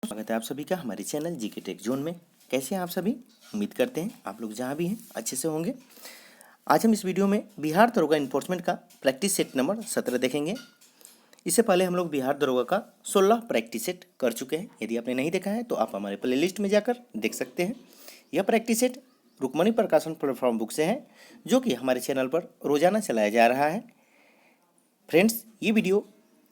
स्वागत है आप सभी का हमारे चैनल जीके टेक जोन में। कैसे हैं आप सभी? उम्मीद करते हैं आप लोग जहां भी हैं अच्छे से होंगे। आज हम इस वीडियो में बिहार दरोगा इन्फोर्समेंट का प्रैक्टिस सेट नंबर 17 देखेंगे। इससे पहले हम लोग बिहार दरोगा का 16 प्रैक्टिस सेट कर चुके हैं। यदि आपने नहीं देखा है तो आप हमारे प्लेलिस्ट में जाकर देख सकते हैं। यह प्रैक्टिस सेट रुक्मणी प्रकाशन प्लेटफॉर्म बुक से है, जो कि हमारे चैनल पर रोजाना चलाया जा रहा है। फ्रेंड्स, ये वीडियो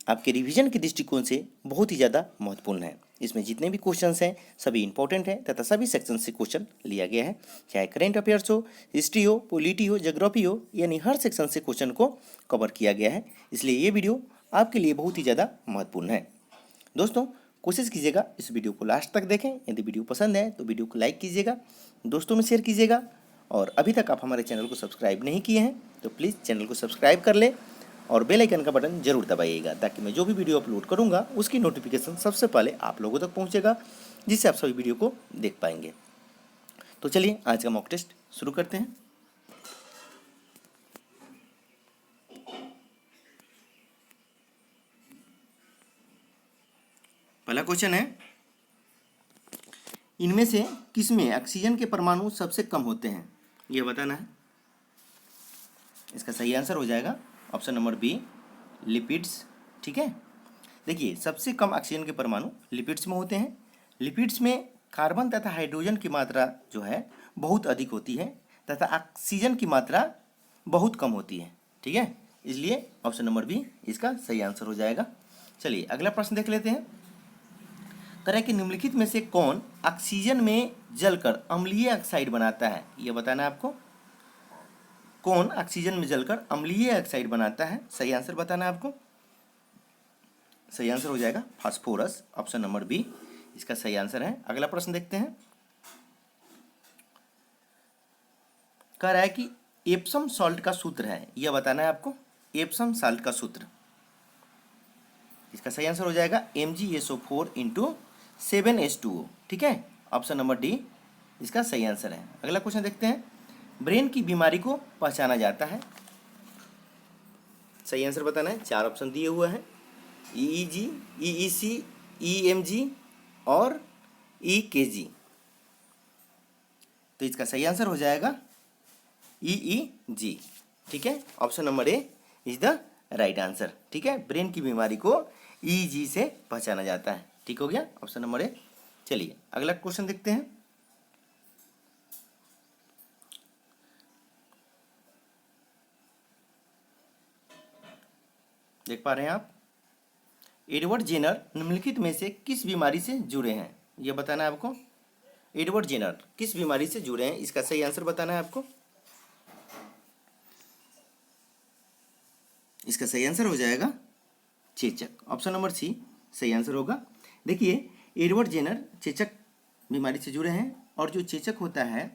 आपके रिवीजन के दृष्टिकोण से बहुत ही ज़्यादा महत्वपूर्ण है। इसमें जितने भी क्वेश्चंस हैं सभी इंपॉर्टेंट हैं तथा सभी सेक्शन से क्वेश्चन लिया गया है, चाहे करेंट अफेयर्स हो, हिस्ट्री हो, पॉलिटी हो, ज्योग्राफी हो, यानी हर सेक्शन से क्वेश्चन को कवर किया गया है। इसलिए ये वीडियो आपके लिए बहुत ही ज़्यादा महत्वपूर्ण है। दोस्तों, कोशिश कीजिएगा इस वीडियो को लास्ट तक देखें। यदि वीडियो पसंद है तो वीडियो को लाइक कीजिएगा, दोस्तों में शेयर कीजिएगा, और अभी तक आप हमारे चैनल को सब्सक्राइब नहीं किए हैं तो प्लीज़ चैनल को सब्सक्राइब कर लें और बेल आइकन का बटन जरूर दबाइएगा, ताकि मैं जो भी वीडियो अपलोड करूंगा उसकी नोटिफिकेशन सबसे पहले आप लोगों तक पहुंचेगा, जिससे आप सभी वीडियो को देख पाएंगे। तो चलिए आज का मॉक टेस्ट शुरू करते हैं। पहला क्वेश्चन है, इनमें से किसमें ऑक्सीजन के परमाणु सबसे कम होते हैं, यह बताना है। इसका सही आंसर हो जाएगा ऑप्शन नंबर बी, लिपिड्स। ठीक है, देखिए सबसे कम ऑक्सीजन के परमाणु लिपिड्स में होते हैं। लिपिड्स में कार्बन तथा हाइड्रोजन की मात्रा जो है बहुत अधिक होती है तथा ऑक्सीजन की मात्रा बहुत कम होती है। ठीक है, इसलिए ऑप्शन नंबर बी इसका सही आंसर हो जाएगा। चलिए अगला प्रश्न देख लेते हैं। करें कि निम्नलिखित में से कौन ऑक्सीजन में जलकर अम्लीय ऑक्साइड बनाता है, यह बताना है आपको। कौन ऑक्सीजन में जलकर अम्लीय ऑक्साइड बनाता है, सही आंसर बताना है आपको। सही आंसर हो जाएगा फास्फोरस, ऑप्शन नंबर बी इसका सही आंसर है। अगला प्रश्न देखते हैं। कह रहा है कि एप्सम सॉल्ट का सूत्र है, यह बताना है आपको। एप्सम सॉल्ट का सूत्र, इसका सही आंसर हो जाएगा MgSO4 × 7H2O। ठीक है, ऑप्शन नंबर डी इसका सही आंसर है। अगला क्वेश्चन देखते हैं। ब्रेन की बीमारी को पहचाना जाता है, सही आंसर बताना है। 4 ऑप्शन दिए हुए हैं, EEG, EEC, EMG और EKG। तो इसका सही आंसर हो जाएगा EEG। ठीक है, option number A is the right answer. ठीक है, ब्रेन की बीमारी को EEG से पहचाना जाता है। ठीक हो गया, ऑप्शन नंबर ए। चलिए अगला क्वेश्चन देखते हैं। देख पा रहे हैं आप, एडवर्ड जेनर निम्नलिखित में से किस बीमारी से जुड़े हैं, यह बताना है आपको। एडवर्ड जेनर किस बीमारी से जुड़े हैं, इसका सही आंसर बताना है आपको। इसका सही आंसर हो जाएगा चेचक, ऑप्शन नंबर सी सही आंसर होगा। देखिए एडवर्ड जेनर चेचक बीमारी से जुड़े हैं, और जो चेचक होता है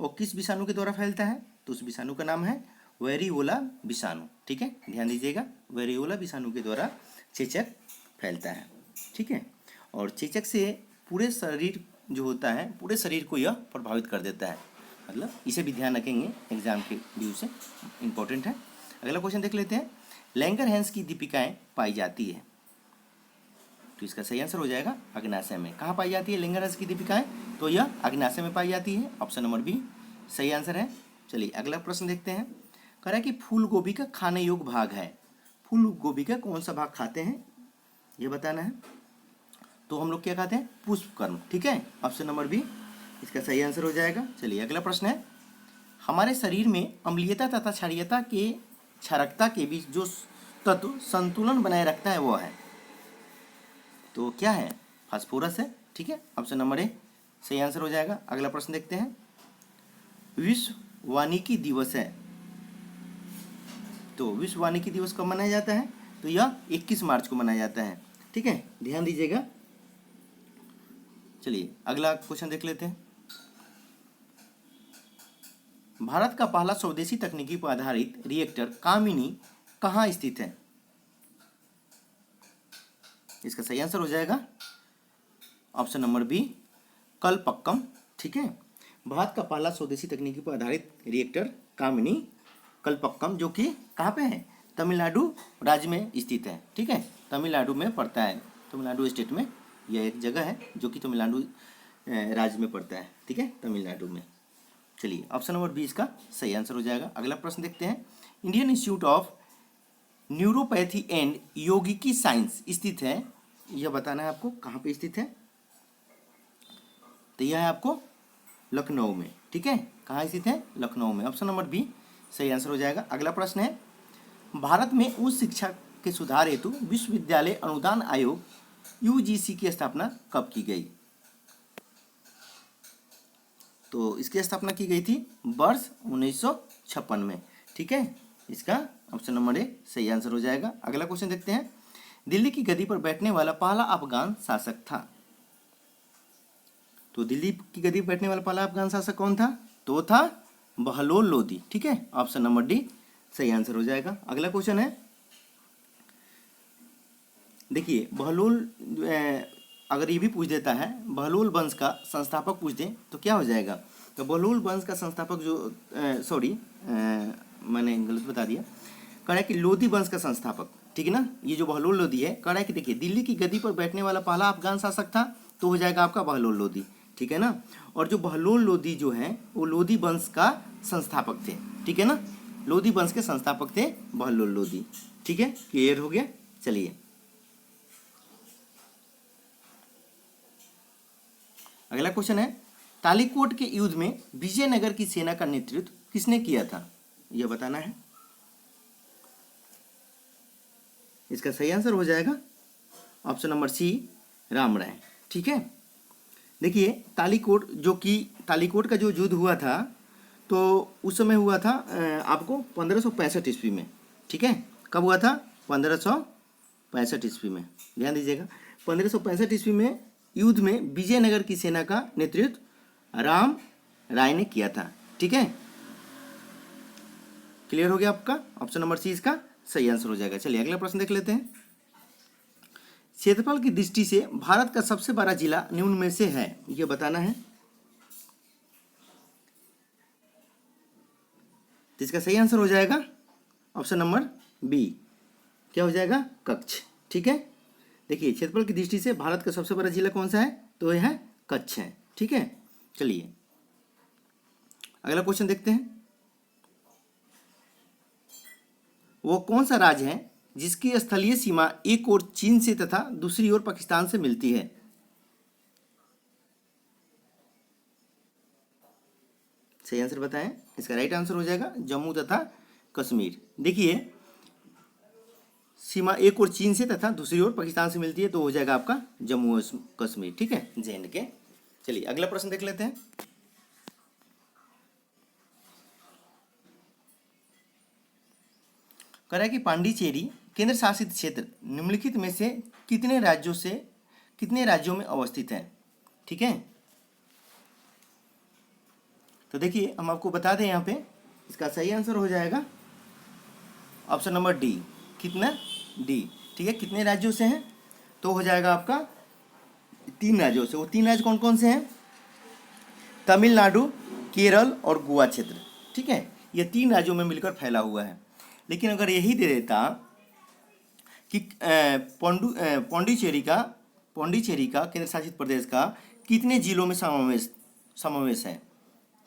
वो किस विषाणु के द्वारा फैलता है, तो उस विषाणु का नाम है वेरियोला विषाणु। ठीक है, ध्यान दीजिएगा, वेरियोला विषाणु के द्वारा चेचक फैलता है। ठीक है, और चेचक से पूरे शरीर जो होता है, पूरे शरीर को यह प्रभावित कर देता है। मतलब इसे भी ध्यान रखेंगे, एग्जाम के व्यू से इंपॉर्टेंट है। अगला क्वेश्चन देख लेते हैं। लैंगरहैंस की दीपिकाएं पाई जाती है, तो इसका सही आंसर हो जाएगा अग्नाशय में। कहाँ पाई जाती है लैंगरहैंस की दीपिकाएं, तो यह अग्नाशय में पाई जाती है, ऑप्शन नंबर बी सही आंसर है। चलिए अगला प्रश्न देखते हैं। कह रहा है कि फूल गोभी का खाने योग्य भाग है, फूल गोभी का कौन सा भाग खाते हैं, ये बताना है। तो हम लोग क्या खाते हैं, पुष्पकर्म। ठीक है, ऑप्शन नंबर बी इसका सही आंसर हो जाएगा। चलिए अगला प्रश्न है। हमारे शरीर में अम्लीयता तथा क्षारकता के बीच जो तत्व संतुलन बनाए रखता है वो है, तो क्या है, फास्फोरस है। ठीक है, ऑप्शन नंबर ए सही आंसर हो जाएगा। अगला प्रश्न देखते हैं। विश्व वानिकी दिवस है, तो विश्व वानिकी दिवस कब मनाया जाता है, तो यह 21 मार्च को मनाया जाता है। ठीक है, ध्यान दीजिएगा। चलिए अगला क्वेश्चन देख लेते हैं। भारत का पहला स्वदेशी तकनीकी पर आधारित रिएक्टर कामिनी कहाँ स्थित है, इसका सही आंसर हो जाएगा ऑप्शन नंबर बी, कलपक्कम। ठीक है, भारत का पहला स्वदेशी तकनीकी पर आधारित रिएक्टर कामिनी कलपक्कम, जो कि कहाँ पे है, तमिलनाडु राज्य में स्थित है। ठीक है, तमिलनाडु में पड़ता है, तमिलनाडु स्टेट में यह एक जगह है जो कि तमिलनाडु राज्य में पड़ता है, ठीक है, तमिलनाडु में। चलिए ऑप्शन नंबर बी इसका सही आंसर हो जाएगा। अगला प्रश्न देखते हैं। Indian institute of naturopathy and योगिकी साइंस स्थित है, यह बताना है आपको कहाँ पे स्थित है। तो यह है आपको लखनऊ में, ठीक है, कहाँ स्थित है, लखनऊ में। ऑप्शन नंबर बी सही आंसर हो जाएगा। अगला प्रश्न है, भारत में उच्च शिक्षा के सुधार हेतु विश्वविद्यालय अनुदान आयोग यूजीसी की स्थापना कब की गई। तो इसकी स्थापना की गई थी वर्ष 1956 में, ठीक है, इसका ऑप्शन नंबर ए सही आंसर हो जाएगा। अगला क्वेश्चन देखते हैं। दिल्ली की गद्दी पर बैठने वाला पहला अफगान शासक था। तो दिल्ली की गद्दी पर बैठने वाला पहला अफगान शासक कौन था, तो था बहलोल लोदी, ठीक है, ऑप्शन नंबर डी सही आंसर हो जाएगा। अगला क्वेश्चन है, देखिए बहलोल, अगर ये भी पूछ देता है बहलोल वंश का संस्थापक पूछ दे तो क्या हो जाएगा। तो बहलोल वंश का संस्थापक जो मैंने गलत बता दिया, कह रहा है कि लोदी वंश का संस्थापक, ठीक है ना, ये जो बहलोल लोदी है, कह रहा है कि देखिए दिल्ली की गद्दी पर बैठने वाला पहला अफगान शासक था, तो हो जाएगा आपका बहलोल लोदी, ठीक है ना। और जो बहलोल लोदी जो है वो लोदी वंश का संस्थापक थे, ठीक है ना, लोदी वंश के संस्थापक थे बहलोल लोदी, ठीक है, क्लियर हो गया। चलिए अगला क्वेश्चन है, तालीकोट के युद्ध में विजयनगर की सेना का नेतृत्व किसने किया था, यह बताना है। इसका सही आंसर हो जाएगा ऑप्शन नंबर सी राम राय, ठीक है। देखिए तालीकोट, जो कि तालीकोट का जो युद्ध हुआ था तो उस समय हुआ था आपको 1565 ईस्वी में, ठीक है, कब हुआ था, 1565 ईस्वी में, ध्यान दीजिएगा। 1565 ईस्वी में युद्ध में विजयनगर की सेना का नेतृत्व राम राय ने किया था, ठीक है, क्लियर हो गया आपका। ऑप्शन नंबर सी इसका सही आंसर हो जाएगा। चलिए अगला प्रश्न देख लेते हैं। क्षेत्रफल की दृष्टि से भारत का सबसे बड़ा जिला निम्न में से है, यह बताना है। तो इसका सही आंसर हो जाएगा ऑप्शन नंबर बी, क्या हो जाएगा, कच्छ, ठीक है। देखिए क्षेत्रफल की दृष्टि से भारत का सबसे बड़ा जिला कौन सा है, तो यह है कच्छ है, ठीक है। चलिए अगला क्वेश्चन देखते हैं। वो कौन सा राज्य है जिसकी स्थलीय सीमा एक ओर चीन से तथा दूसरी ओर पाकिस्तान से मिलती है। सही आंसर बताएं। इसका राइट आंसर हो जाएगा जम्मू तथा कश्मीर। देखिए सीमा एक ओर चीन से तथा दूसरी ओर पाकिस्तान से मिलती है, तो हो जाएगा आपका जम्मू कश्मीर, ठीक है, JNK। चलिए अगला प्रश्न देख लेते हैं। कह रहा है कि पांडिचेरी केंद्र शासित क्षेत्र निम्नलिखित में से कितने राज्यों में अवस्थित है, ठीक है। तो देखिए हम आपको बता दें यहाँ पे, इसका सही आंसर हो जाएगा ऑप्शन नंबर डी, कितना, डी, ठीक है। कितने राज्यों से हैं, तो हो जाएगा आपका 3 राज्यों से। वो 3 राज्य कौन कौन से हैं, तमिलनाडु, केरल और गोवा क्षेत्र, ठीक है, ये 3 राज्यों में मिलकर फैला हुआ है। लेकिन अगर यही दे देता कि पौंडीचेरी का केंद्र शासित प्रदेश का कितने जिलों में समावेश है,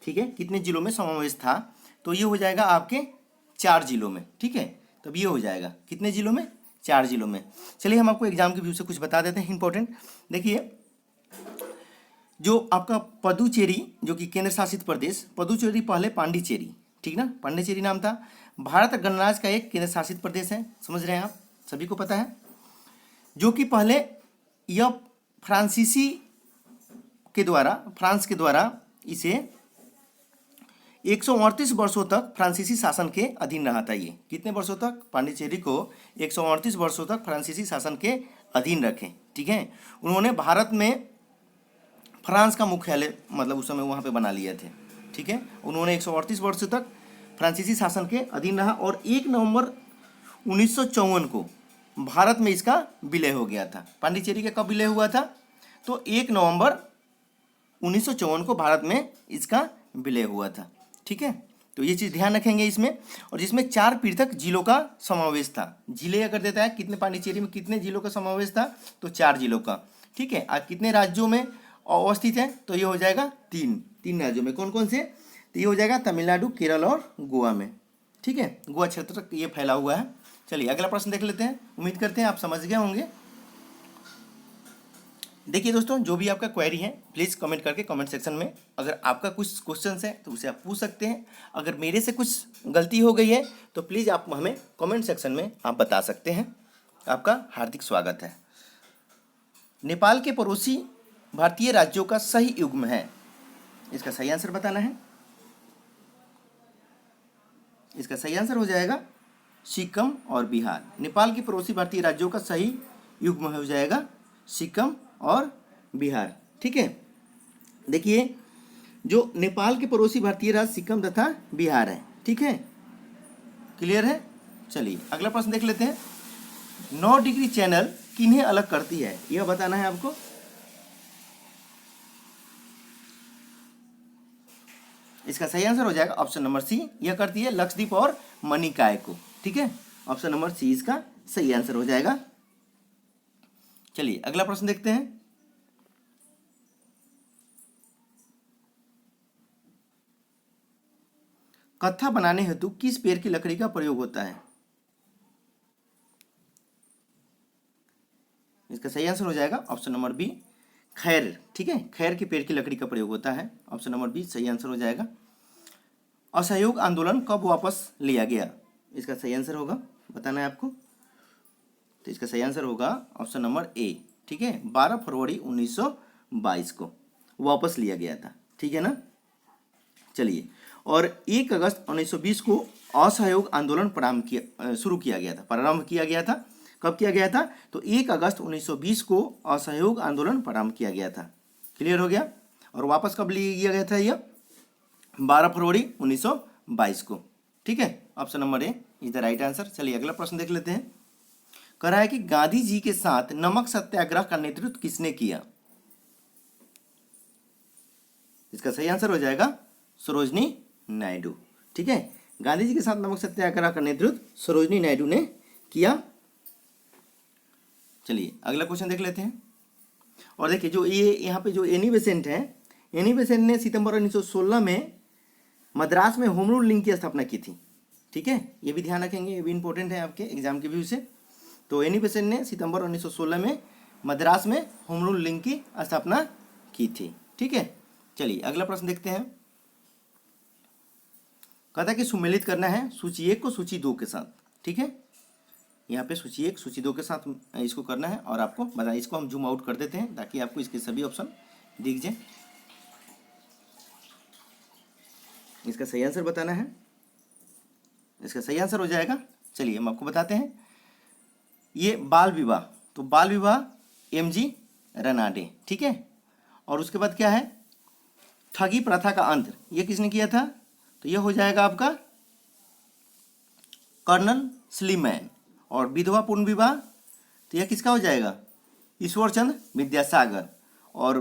ठीक है, कितने जिलों में समावेश था, तो ये हो जाएगा आपके 4 जिलों में, ठीक है। तब ये हो जाएगा कितने जिलों में, 4 जिलों में। चलिए हम आपको एग्जाम के व्यू से कुछ बता देते हैं इंपॉर्टेंट। देखिए जो आपका पुदुचेरी जो कि केंद्र शासित प्रदेश, पुदुचेरी पहले पांडिचेरी, ठीक ना, पांडिचेरी नाम था। भारत गणराज्य का एक केंद्र शासित प्रदेश है, समझ रहे हैं आप, सभी को पता है, जो कि पहले यह फ्रांस के द्वारा इसे 138 वर्षों तक फ्रांसीसी शासन के अधीन रहा था। ये कितने वर्षों तक, पांडिचेरी को 138 वर्षों तक फ्रांसीसी शासन के अधीन रखे, ठीक है। उन्होंने भारत में फ्रांस का मुख्यालय मतलब उस समय वहाँ पे बना लिए थे, ठीक है। उन्होंने 138 वर्षों तक फ्रांसीसी शासन के अधीन रहा और 1 नवंबर 1954 को भारत में इसका विलय हो गया था। पांडिचेरी का कब विलय हुआ था, तो 1 नवंबर 1954 को भारत में इसका विलय हुआ था, ठीक है। तो ये चीज़ ध्यान रखेंगे इसमें। और जिसमें 4 पृथक जिलों का समावेश था। जिले अगर देता है कितने, पांडिचेरी में कितने जिलों का समावेश था, तो 4 जिलों का, ठीक है। कितने राज्यों में अवस्थित है? तो ये हो जाएगा तीन राज्यों में। कौन कौन से? तो ये हो जाएगा तमिलनाडु, केरल और गोवा में, ठीक है। गोवा क्षेत्र तक ये फैला हुआ है। चलिए अगला प्रश्न देख लेते हैं। उम्मीद करते हैं आप समझ गए होंगे। देखिए दोस्तों, जो भी आपका क्वेरी है प्लीज़ कमेंट करके कमेंट सेक्शन में, अगर आपका कुछ क्वेश्चन है तो उसे आप पूछ सकते हैं। अगर मेरे से कुछ गलती हो गई है तो प्लीज़ आप हमें कमेंट सेक्शन में आप बता सकते हैं। आपका हार्दिक स्वागत है। नेपाल के पड़ोसी भारतीय राज्यों का सही युग्म है? इसका सही आंसर बताना है। इसका सही आंसर हो जाएगा सिक्किम और बिहार। नेपाल के पड़ोसी भारतीय राज्यों का सही युग्म हो जाएगा सिक्किम और बिहार, ठीक है। देखिए, जो नेपाल के पड़ोसी भारतीय राज्य सिक्किम तथा बिहार है, ठीक है। क्लियर है? चलिए अगला प्रश्न देख लेते हैं। 9 डिग्री चैनल किन्हें अलग करती है? यह बताना है आपको। इसका सही आंसर हो जाएगा ऑप्शन नंबर सी। यह करती है लक्षद्वीप और मणिकाय को, ठीक है। ऑप्शन नंबर सी इसका सही आंसर हो जाएगा। चलिए अगला प्रश्न देखते हैं। कत्था बनाने हेतु किस पेड़ की लकड़ी का प्रयोग होता है? इसका सही आंसर हो जाएगा ऑप्शन नंबर बी, खैर, ठीक है। खैर के पेड़ की लकड़ी का प्रयोग होता है। ऑप्शन नंबर बी सही आंसर हो जाएगा। असहयोग आंदोलन कब वापस लिया गया? इसका सही आंसर होगा, बताना है आपको। तो इसका सही आंसर होगा ऑप्शन नंबर ए, ठीक है। 12 फरवरी 1922 को वापस लिया गया था, ठीक है ना। चलिए, और 1 अगस्त 1920 को असहयोग आंदोलन शुरू किया गया था, प्रारंभ किया गया था। कब किया गया था? तो 1 अगस्त 1920 को असहयोग आंदोलन प्रारंभ किया गया था। क्लियर हो गया? और वापस कब लिया गया था? यह 12 फरवरी 1922 को, ठीक है। Option number A is the right answer. चलिए अगला प्रश्न देख लेते हैं। कह रहा है कि गांधी जी के साथ नमक सत्याग्रह का नेतृत्व किसने किया? इसका सही आंसर हो जाएगा सरोजनी नायडू, ठीक है। गांधी जी के साथ नमक सत्याग्रह का नेतृत्व सरोजनी नायडू ने किया। चलिए अगला क्वेश्चन देख लेते हैं। और देखिए, जो ये यहाँ पे जो एनी बेसेंट है, एनी बेसेंट ने सितंबर 1916 में मद्रास में होम रूल लीग की स्थापना की थी, ठीक है। ये भी ध्यान रखेंगे, ये भी इंपॉर्टेंट है आपके एग्जाम के व्यू से। तो एनी बेसेंट ने सितंबर 1916 में मद्रास में होम रूल लीग की स्थापना की थी, ठीक है। चलिए अगला प्रश्न देखते हैं। कहता है कि सुमेलित करना है सूची 1 को सूची 2 के साथ, ठीक है। यहाँ पे सूची 1 सूची 2 के साथ इसको करना है और आपको बता, इसको हम जूम आउट कर देते हैं ताकि आपको इसके सभी ऑप्शन दिख जाए। इसका सही आंसर बताना है। इसका सही आंसर हो जाएगा, चलिए हम आपको बताते हैं। ये बाल विवाह, तो बाल विवाह MG रनाडे, ठीक है। और उसके बाद क्या है? ठगी प्रथा का अंत, ये किसने किया था? तो यह हो जाएगा आपका कर्नल स्लीमैन। और विधवा पूर्ण विवाह, तो यह किसका हो जाएगा? ईश्वरचंद्र विद्यासागर। और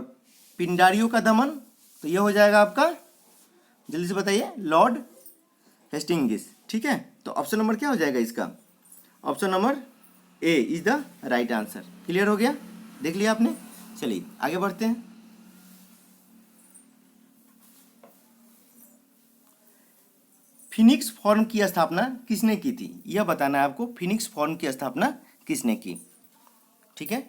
पिंडारियों का दमन, तो यह हो जाएगा आपका, जल्दी से बताइए, लॉर्ड हेस्टिंग्स, ठीक है। तो ऑप्शन नंबर क्या हो जाएगा इसका? Option number A is the right answer. Clear हो गया? देख लिया आपने? चलिए आगे बढ़ते हैं। फिनिक्स फॉर्म की स्थापना किसने की थी? यह बताना है आपको, फिनिक्स फॉर्म की स्थापना किसने की, ठीक है।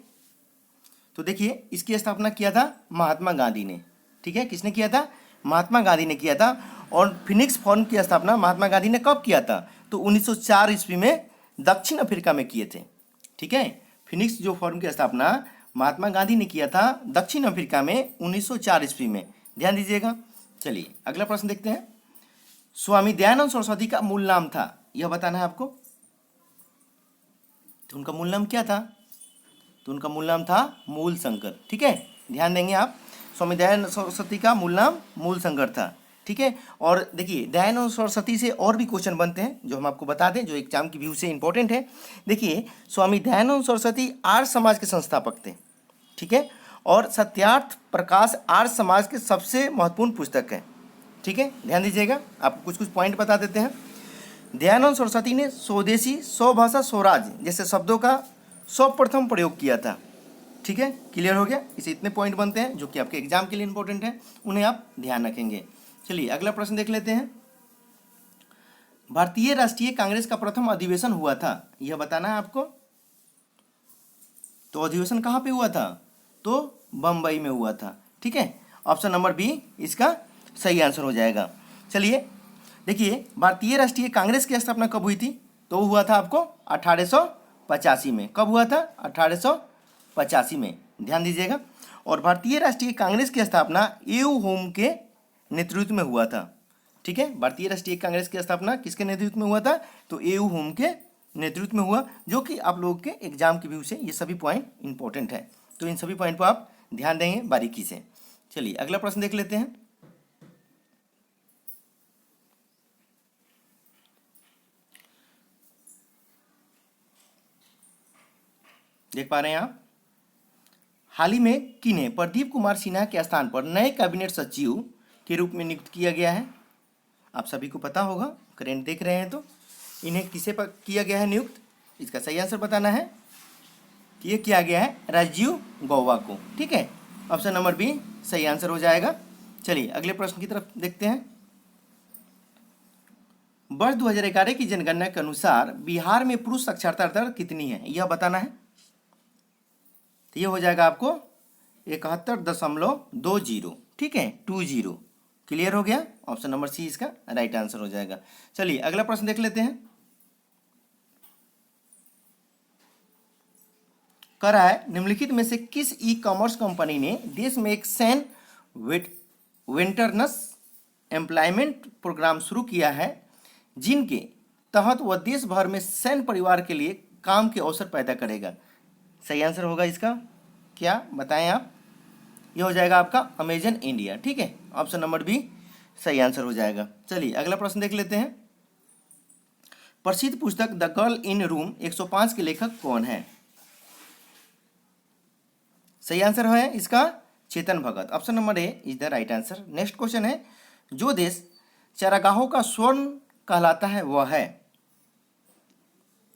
तो देखिए, इसकी स्थापना किया था महात्मा गांधी ने, ठीक है। किसने किया था? महात्मा गांधी ने किया था। और फिनिक्स फॉर्म की स्थापना महात्मा गांधी ने कब किया था? तो 1904 ईस्वी में दक्षिण अफ्रीका में किए थे, ठीक है। फिनिक्स जो फॉर्म की स्थापना महात्मा गांधी ने किया था दक्षिण अफ्रीका में 1904 ईस्वी में, ध्यान दीजिएगा। चलिए अगला प्रश्न देखते हैं। स्वामी दयानंद सरस्वती का मूल नाम था, यह बताना है आपको। तो उनका मूल नाम क्या था? तो उनका मूल नाम था मूल शंकर, ठीक है। ध्यान देंगे आप, स्वामी दयानंद सरस्वती का मूल नाम मूल शंकर था, ठीक है। और देखिए, दयानंद सरस्वती से और भी क्वेश्चन बनते हैं जो हम आपको बता दें, जो एग्जाम की व्यू से इंपॉर्टेंट है। देखिए, स्वामी दयानंद सरस्वती आर्य समाज के संस्थापक थे, ठीक है। और सत्यार्थ प्रकाश आर्य समाज के सबसे महत्वपूर्ण पुस्तक है, ठीक है। ध्यान दीजिएगा, आपको कुछ कुछ पॉइंट बता देते हैं। दयानंद सरस्वती ने स्वदेशी, स्वभाषा, स्वराज जैसे शब्दों का सर्वप्रथम प्रयोग किया था, ठीक है, क्लियर हो गया। इसे इतने पॉइंट बनते हैं जो कि आपके एग्जाम के लिए इंपॉर्टेंट है, उन्हें आप ध्यान रखेंगे। चलिए अगला प्रश्न देख लेते हैं। भारतीय राष्ट्रीय कांग्रेस का प्रथम अधिवेशन हुआ था, यह बताना है आपको। तो अधिवेशन कहाँ पे हुआ था? तो बंबई में हुआ था। ठीक है, ऑप्शन नंबर बी इसका सही आंसर हो जाएगा। चलिए देखिए, भारतीय राष्ट्रीय कांग्रेस की स्थापना कब हुई थी? तो होता था आपको 1885 में। कब हुआ था? 1885 में, ध्यान दीजिएगा। और भारतीय राष्ट्रीय कांग्रेस की स्थापना ए.यू. होम के नेतृत्व में हुआ था। ठीक है, भारतीय राष्ट्रीय कांग्रेस की स्थापना किसके नेतृत्व में हुआ था? तो ए.यू. होम के नेतृत्व में हुआ, जो कि आप लोगों के एग्जाम के व्यू से ये सभी पॉइंट इंपॉर्टेंट है। तो इन सभी पॉइंट पर आप ध्यान देंगे बारीकी से। चलिए अगला प्रश्न देख लेते हैं। देख पा रहे हैं आप, हाल ही में किन्हें प्रदीप कुमार सिन्हा के स्थान पर नए कैबिनेट सचिव के रूप में नियुक्त किया गया है? आप सभी को पता होगा, करेंट देख रहे हैं तो इन्हें किसे पर किया गया है नियुक्त? इसका सही आंसर बताना है कि ये किया गया है राजीव गौबा को। ठीक है, ऑप्शन नंबर बी सही आंसर हो जाएगा। चलिए अगले प्रश्न की तरफ देखते हैं। वर्ष 2011 की जनगणना के अनुसार बिहार में पुरुष साक्षरता दर कितनी है, यह बताना है। तो ये हो जाएगा आपको 71.20। ठीक है, 20। क्लियर हो गया, ऑप्शन नंबर सी इसका राइट आंसर हो जाएगा। चलिए अगला प्रश्न देख लेते हैं। कह रहा है, निम्नलिखित में से किस ई कॉमर्स कंपनी ने देश में एक सैन वेंटरनस एम्प्लॉयमेंट प्रोग्राम शुरू किया है, जिनके तहत वह देश भर में सैन्य परिवार के लिए काम के अवसर पैदा करेगा? सही आंसर होगा इसका क्या, बताएं आप। यह हो जाएगा आपका अमेजन इंडिया। ठीक है, ऑप्शन नंबर बी सही आंसर हो जाएगा। चलिए अगला प्रश्न देख लेते हैं। प्रसिद्ध पुस्तक द गर्ल इन रूम 105 के लेखक कौन है? सही आंसर है इसका Chetan Bhagat. Option number A is the right answer. Next question है, जो देश चरागाहों का स्वर्ण कहलाता है वह है?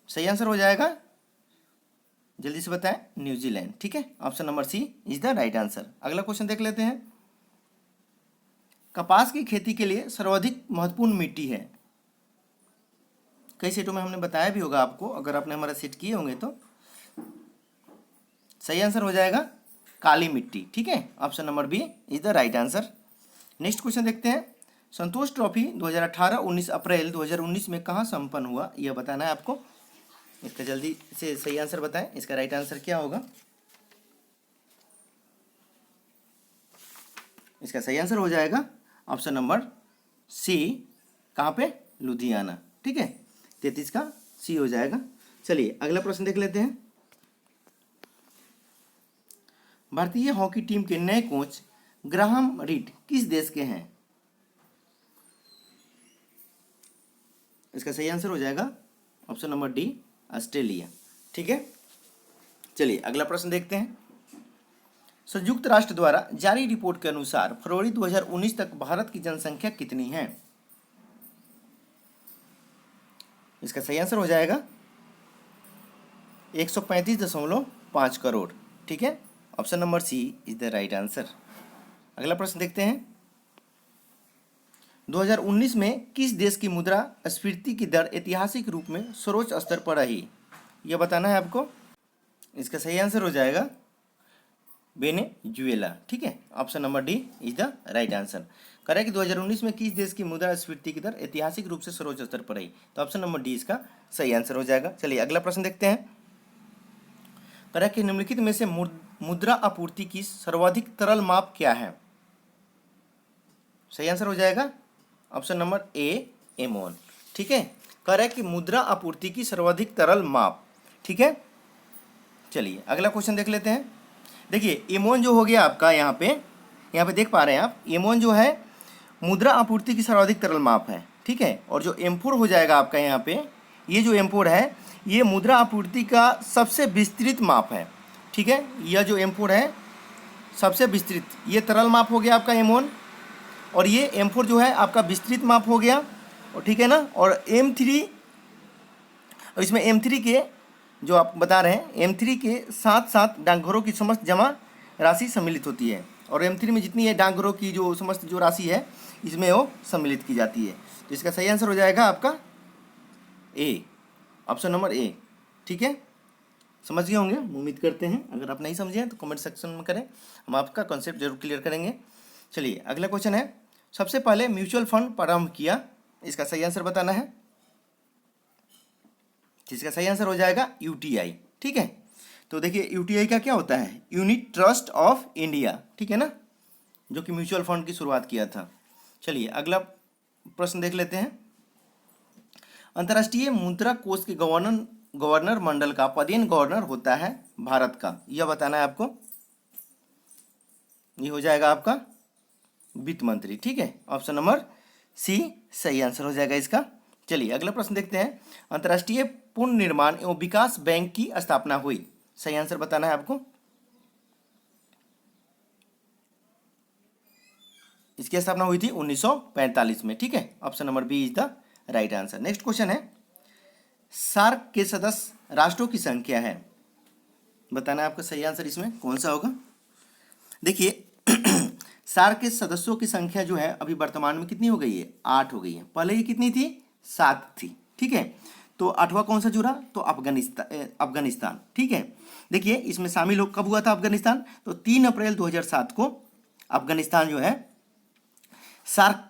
सही आंसर हो जाएगा, जल्दी से बताएं, न्यूजीलैंड। ठीक है, option number C is the right answer. अगला क्वेश्चन देख लेते हैं। कपास की खेती के लिए सर्वाधिक महत्वपूर्ण मिट्टी है? कई सेटों में हमने बताया भी होगा आपको, अगर आपने हमारा सेट किए होंगे तो। सही आंसर हो जाएगा काली मिट्टी। ठीक है, option number B is the right answer. Next question देखते हैं। संतोष ट्रॉफी 2018 19 अप्रैल 2019 में कहाँ संपन्न हुआ, यह बताना है आपको। इसका जल्दी से सही आंसर बताएं, इसका राइट आंसर क्या होगा। इसका सही आंसर हो जाएगा ऑप्शन नंबर सी, कहाँ पे? लुधियाना। ठीक है, 33 का सी हो जाएगा। चलिए अगला प्रश्न देख लेते हैं। भारतीय हॉकी टीम के नए कोच ग्राहम रीड किस देश के हैं? इसका सही आंसर हो जाएगा ऑप्शन नंबर डी, ऑस्ट्रेलिया। ठीक है, चलिए अगला प्रश्न देखते हैं। संयुक्त राष्ट्र द्वारा जारी रिपोर्ट के अनुसार फरवरी 2019 तक भारत की जनसंख्या कितनी है? इसका सही आंसर हो जाएगा 135.5 करोड़। ठीक है, option number C is the right answer. अगला प्रश्न देखते हैं। 2019 में किस देश की मुद्रास्फीति की दर ऐतिहासिक रूप में सर्वोच्च स्तर पर रही, यह बताना है आपको। इसका सही आंसर हो जाएगा वेनेजुएला। ठीक है, option number D is the right answer. कह रहा है कि 2019 में किस देश की मुद्रास्फीति की दर ऐतिहासिक रूप से सर्वोच्च स्तर पर रही, तो ऑप्शन नंबर डी इसका सही आंसर हो जाएगा। चलिए अगला प्रश्न देखते हैं। कह रहा है कि निम्नलिखित में से मुद्रा आपूर्ति की सर्वाधिक तरल माप क्या है? सही आंसर हो जाएगा ऑप्शन नंबर ए, एमोन। ठीक है, कह रहा है कि मुद्रा आपूर्ति की सर्वाधिक तरल माप। ठीक है, चलिए अगला क्वेश्चन देख लेते हैं। देखिए एमोन जो हो गया आपका, यहाँ पे देख पा रहे हैं आप, एमोन जो है मुद्रा आपूर्ति की सर्वाधिक तरल माप है। ठीक है, और जो M4 हो जाएगा आपका यहाँ पे, ये जो M4 है ये मुद्रा आपूर्ति का सबसे विस्तृत माप है। ठीक है, यह जो M4 है सबसे विस्तृत, ये तरल माप हो गया आपका एमोन, और ये M4 जो है आपका विस्तृत माप हो गया। और ठीक है ना, और M3, और इसमें M3 के जो आप बता रहे हैं M3 के साथ साथ डाकघरों की समस्त जमा राशि सम्मिलित होती है, और M3 में जितनी है डाकघरों की जो समस्त जो राशि है इसमें वो सम्मिलित की जाती है। तो इसका सही आंसर हो जाएगा आपका ए, ऑप्शन नंबर ए। ठीक है, समझ गए होंगे उम्मीद करते हैं। अगर आप नहीं समझे हैं तो कमेंट सेक्शन में करें, हम आपका कॉन्सेप्ट जरूर क्लियर करेंगे। चलिए अगला क्वेश्चन है, सबसे पहले म्यूचुअल फंड प्रारंभ किया, इसका सही आंसर बताना है। इसका सही आंसर हो जाएगा यूटीआई। ठीक है, तो देखिए यूटीआई का क्या होता है, यूनिट ट्रस्ट ऑफ इंडिया, ठीक है ना, जो कि म्यूचुअल फंड की शुरुआत किया था। चलिए अगला प्रश्न देख लेते हैं। अंतर्राष्ट्रीय मुद्रा कोष के गवर्नर मंडल का पदेन गवर्नर होता है भारत का, यह बताना है आपको। ये हो जाएगा आपका वित्त मंत्री। ठीक है, ऑप्शन नंबर सी सही आंसर हो जाएगा इसका। चलिए अगला प्रश्न देखते हैं। अंतर्राष्ट्रीय पुनर्निर्माण एवं विकास बैंक की स्थापना हुई, सही आंसर बताना है आपको। इसकी स्थापना हुई थी 1945 में। ठीक है, option number B is the right answer. Next question है, सार्क के सदस्य राष्ट्रों की संख्या है, बताना है आपका सही आंसर इसमें कौन सा होगा। देखिए सार्क के सदस्यों की संख्या जो है अभी वर्तमान में कितनी हो गई है, 8 हो गई है। पहले ये कितनी थी, 7 थी। ठीक है, तो 8वां कौन सा जुड़ा, तो अफगानिस्तान। ठीक है, देखिए इसमें शामिल हो कब हुआ था अफगानिस्तान, तो 3 अप्रैल 2007 को अफगानिस्तान जो है सार्क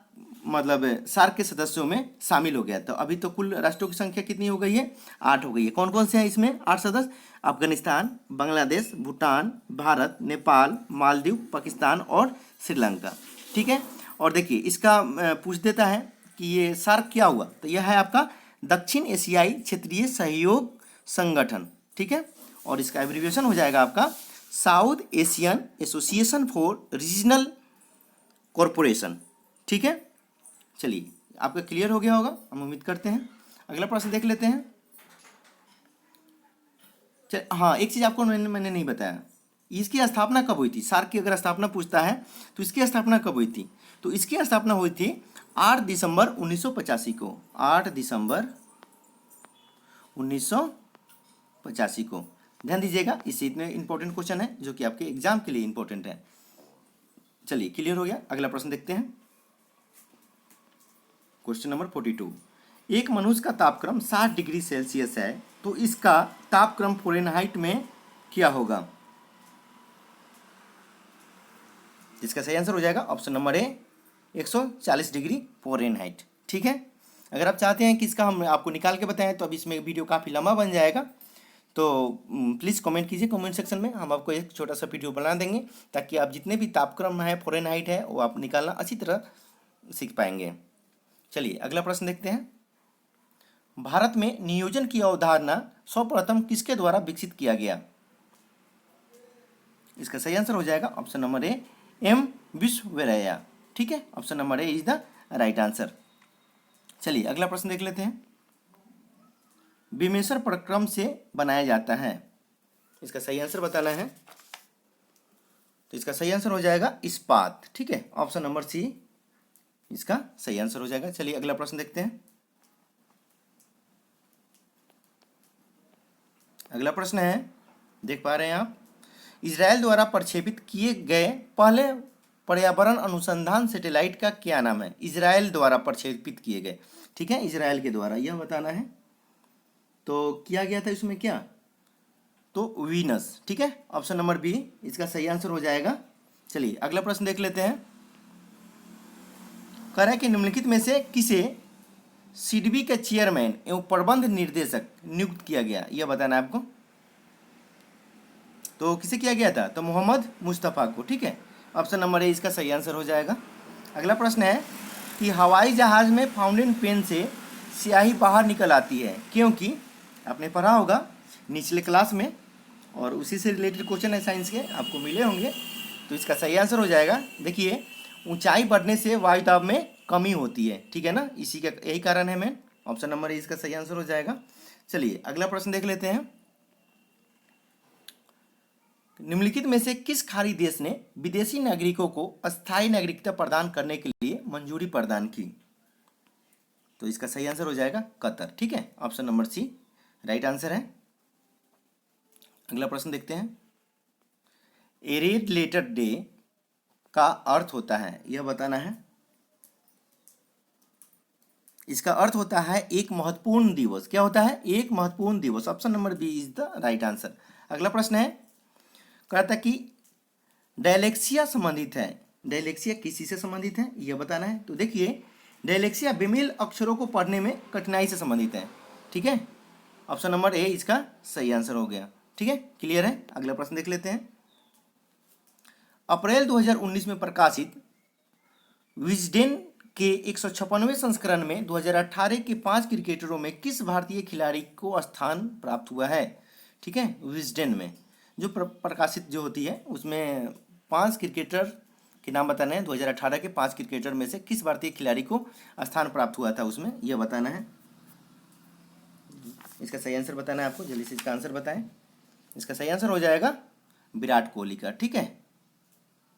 सार्क के सदस्यों में शामिल हो गया। तो अभी तो कुल राष्ट्रों की संख्या कितनी हो गई है, 8 हो गई है। कौन कौन से हैं इसमें 8 सदस्य, अफगानिस्तान, बांग्लादेश, भूटान, भारत, नेपाल, मालदीव, पाकिस्तान और श्रीलंका। ठीक है, और देखिए इसका पूछ देता है कि ये सार्क क्या हुआ, तो यह है आपका दक्षिण एशियाई क्षेत्रीय सहयोग संगठन। ठीक है, और इसका एब्रीविएशन हो जाएगा आपका south Asian association for regional corporation. ठीक है, चलिए आपका क्लियर हो गया होगा, हम उम्मीद करते हैं। अगला प्रश्न देख लेते हैं। हाँ, एक चीज आपको मैंने नहीं बताया, इसकी स्थापना कब हुई थी। सार्क की अगर स्थापना पूछता है तो इसकी स्थापना कब हुई थी, तो इसकी स्थापना हुई थी 8 दिसंबर 1985 को। 8 दिसंबर 1985 को, ध्यान दीजिएगा, इससे इतने इंपॉर्टेंट क्वेश्चन है जो कि आपके एग्जाम के लिए इंपॉर्टेंट है। चलिए क्लियर हो गया, अगला प्रश्न देखते हैं। क्वेश्चन नंबर 42, एक मनुष्य का तापक्रम 60 डिग्री सेल्सियस है, तो इसका तापक्रम फ़ारेनहाइट में क्या होगा। इसका सही आंसर हो जाएगा ऑप्शन नंबर ए 140 डिग्री फ़ारेनहाइट। ठीक है, अगर आप चाहते हैं कि इसका हम आपको निकाल के बताएं तो अब इसमें वीडियो काफ़ी लंबा बन जाएगा, तो प्लीज़ कमेंट कीजिए कमेंट सेक्शन में, हम आपको एक छोटा सा वीडियो बना देंगे ताकि आप जितने भी तापक्रम है फ़ारेनहाइट है वो आप निकालना अच्छी तरह सीख पाएंगे। चलिए अगला प्रश्न देखते हैं। भारत में नियोजन की अवधारणा सर्वप्रथम किसके द्वारा विकसित किया गया। इसका सही आंसर हो जाएगा option number A M Visvesvaraya. ठीक है, option number A is the right answer. चलिए अगला प्रश्न देख लेते हैं। बीमेश्वर प्रक्रम से बनाया जाता है, इसका सही आंसर बताना है। तो इसका सही आंसर हो जाएगा इस्पात। ठीक है, ऑप्शन नंबर सी इसका सही आंसर हो जाएगा। चलिए अगला प्रश्न देखते हैं। अगला प्रश्न है, देख पा रहे हैं आप, इजराइल द्वारा प्रक्षेपित किए गए पहले पर्यावरण अनुसंधान सैटेलाइट का क्या नाम है। इजराइल द्वारा प्रक्षेपित किए गए, ठीक है, इजराइल के द्वारा यह बताना है। तो किया गया था इसमें क्या, तो वीनस। ठीक है, ऑप्शन नंबर बी इसका सही आंसर हो जाएगा। चलिए अगला प्रश्न देख लेते हैं। कह रहा है कि निम्नलिखित में से किसे सिडबी के चेयरमैन एवं प्रबंध निर्देशक नियुक्त किया गया, यह बताना है आपको। तो किसे किया गया था, तो मोहम्मद मुस्तफ़ा को। ठीक है, ऑप्शन नंबर ए इसका सही आंसर हो जाएगा। अगला प्रश्न है कि हवाई जहाज में फाउंटेन पेन से स्याही बाहर निकल आती है क्योंकि, आपने पढ़ा होगा निचले क्लास में, और उसी से रिलेटेड क्वेश्चन है साइंस के, आपको मिले होंगे। तो इसका सही आंसर हो जाएगा, देखिए ऊंचाई बढ़ने से वायु दाब में कमी होती है। ठीक है ना, इसी का यही कारण है मैं, ऑप्शन नंबर ए इसका सही आंसर हो जाएगा। चलिए अगला प्रश्न देख लेते हैं। निम्नलिखित में से किस खाड़ी देश ने विदेशी नागरिकों को अस्थायी नागरिकता प्रदान करने के लिए मंजूरी प्रदान की। तो इसका सही आंसर हो जाएगा कतर। ठीक है, option number C right answer है। अगला प्रश्न देखते हैं। ए रेड लेटर डे का अर्थ होता है, यह बताना है। इसका अर्थ होता है एक महत्वपूर्ण दिवस। क्या होता है? एक महत्वपूर्ण दिवस। Option number B is the right answer. अगला प्रश्न है, कहता कि डायलेक्सिया संबंधित है। डायलेक्सिया किसी से संबंधित है, यह बताना है। तो देखिए, डायलेक्सिया बेमेल अक्षरों को पढ़ने में कठिनाई से संबंधित है। ठीक है, ऑप्शन नंबर ए इसका सही आंसर हो गया। ठीक है, क्लियर है। अगला प्रश्न देख लेते हैं। अप्रैल 2019 में प्रकाशित विजडेन के 156वें संस्करण में 2018 के 5 क्रिकेटरों में किस भारतीय खिलाड़ी को स्थान प्राप्त हुआ है? ठीक है, विजडेन में जो प्रकाशित जो होती है उसमें 5 क्रिकेटर के नाम बताना है। 2018 के 5 क्रिकेटर में से किस भारतीय खिलाड़ी को स्थान प्राप्त हुआ था उसमें, यह बताना है। इसका सही आंसर बताना है आपको। जल्दी से इसका आंसर बताएं। इसका सही आंसर हो जाएगा विराट कोहली का। ठीक है,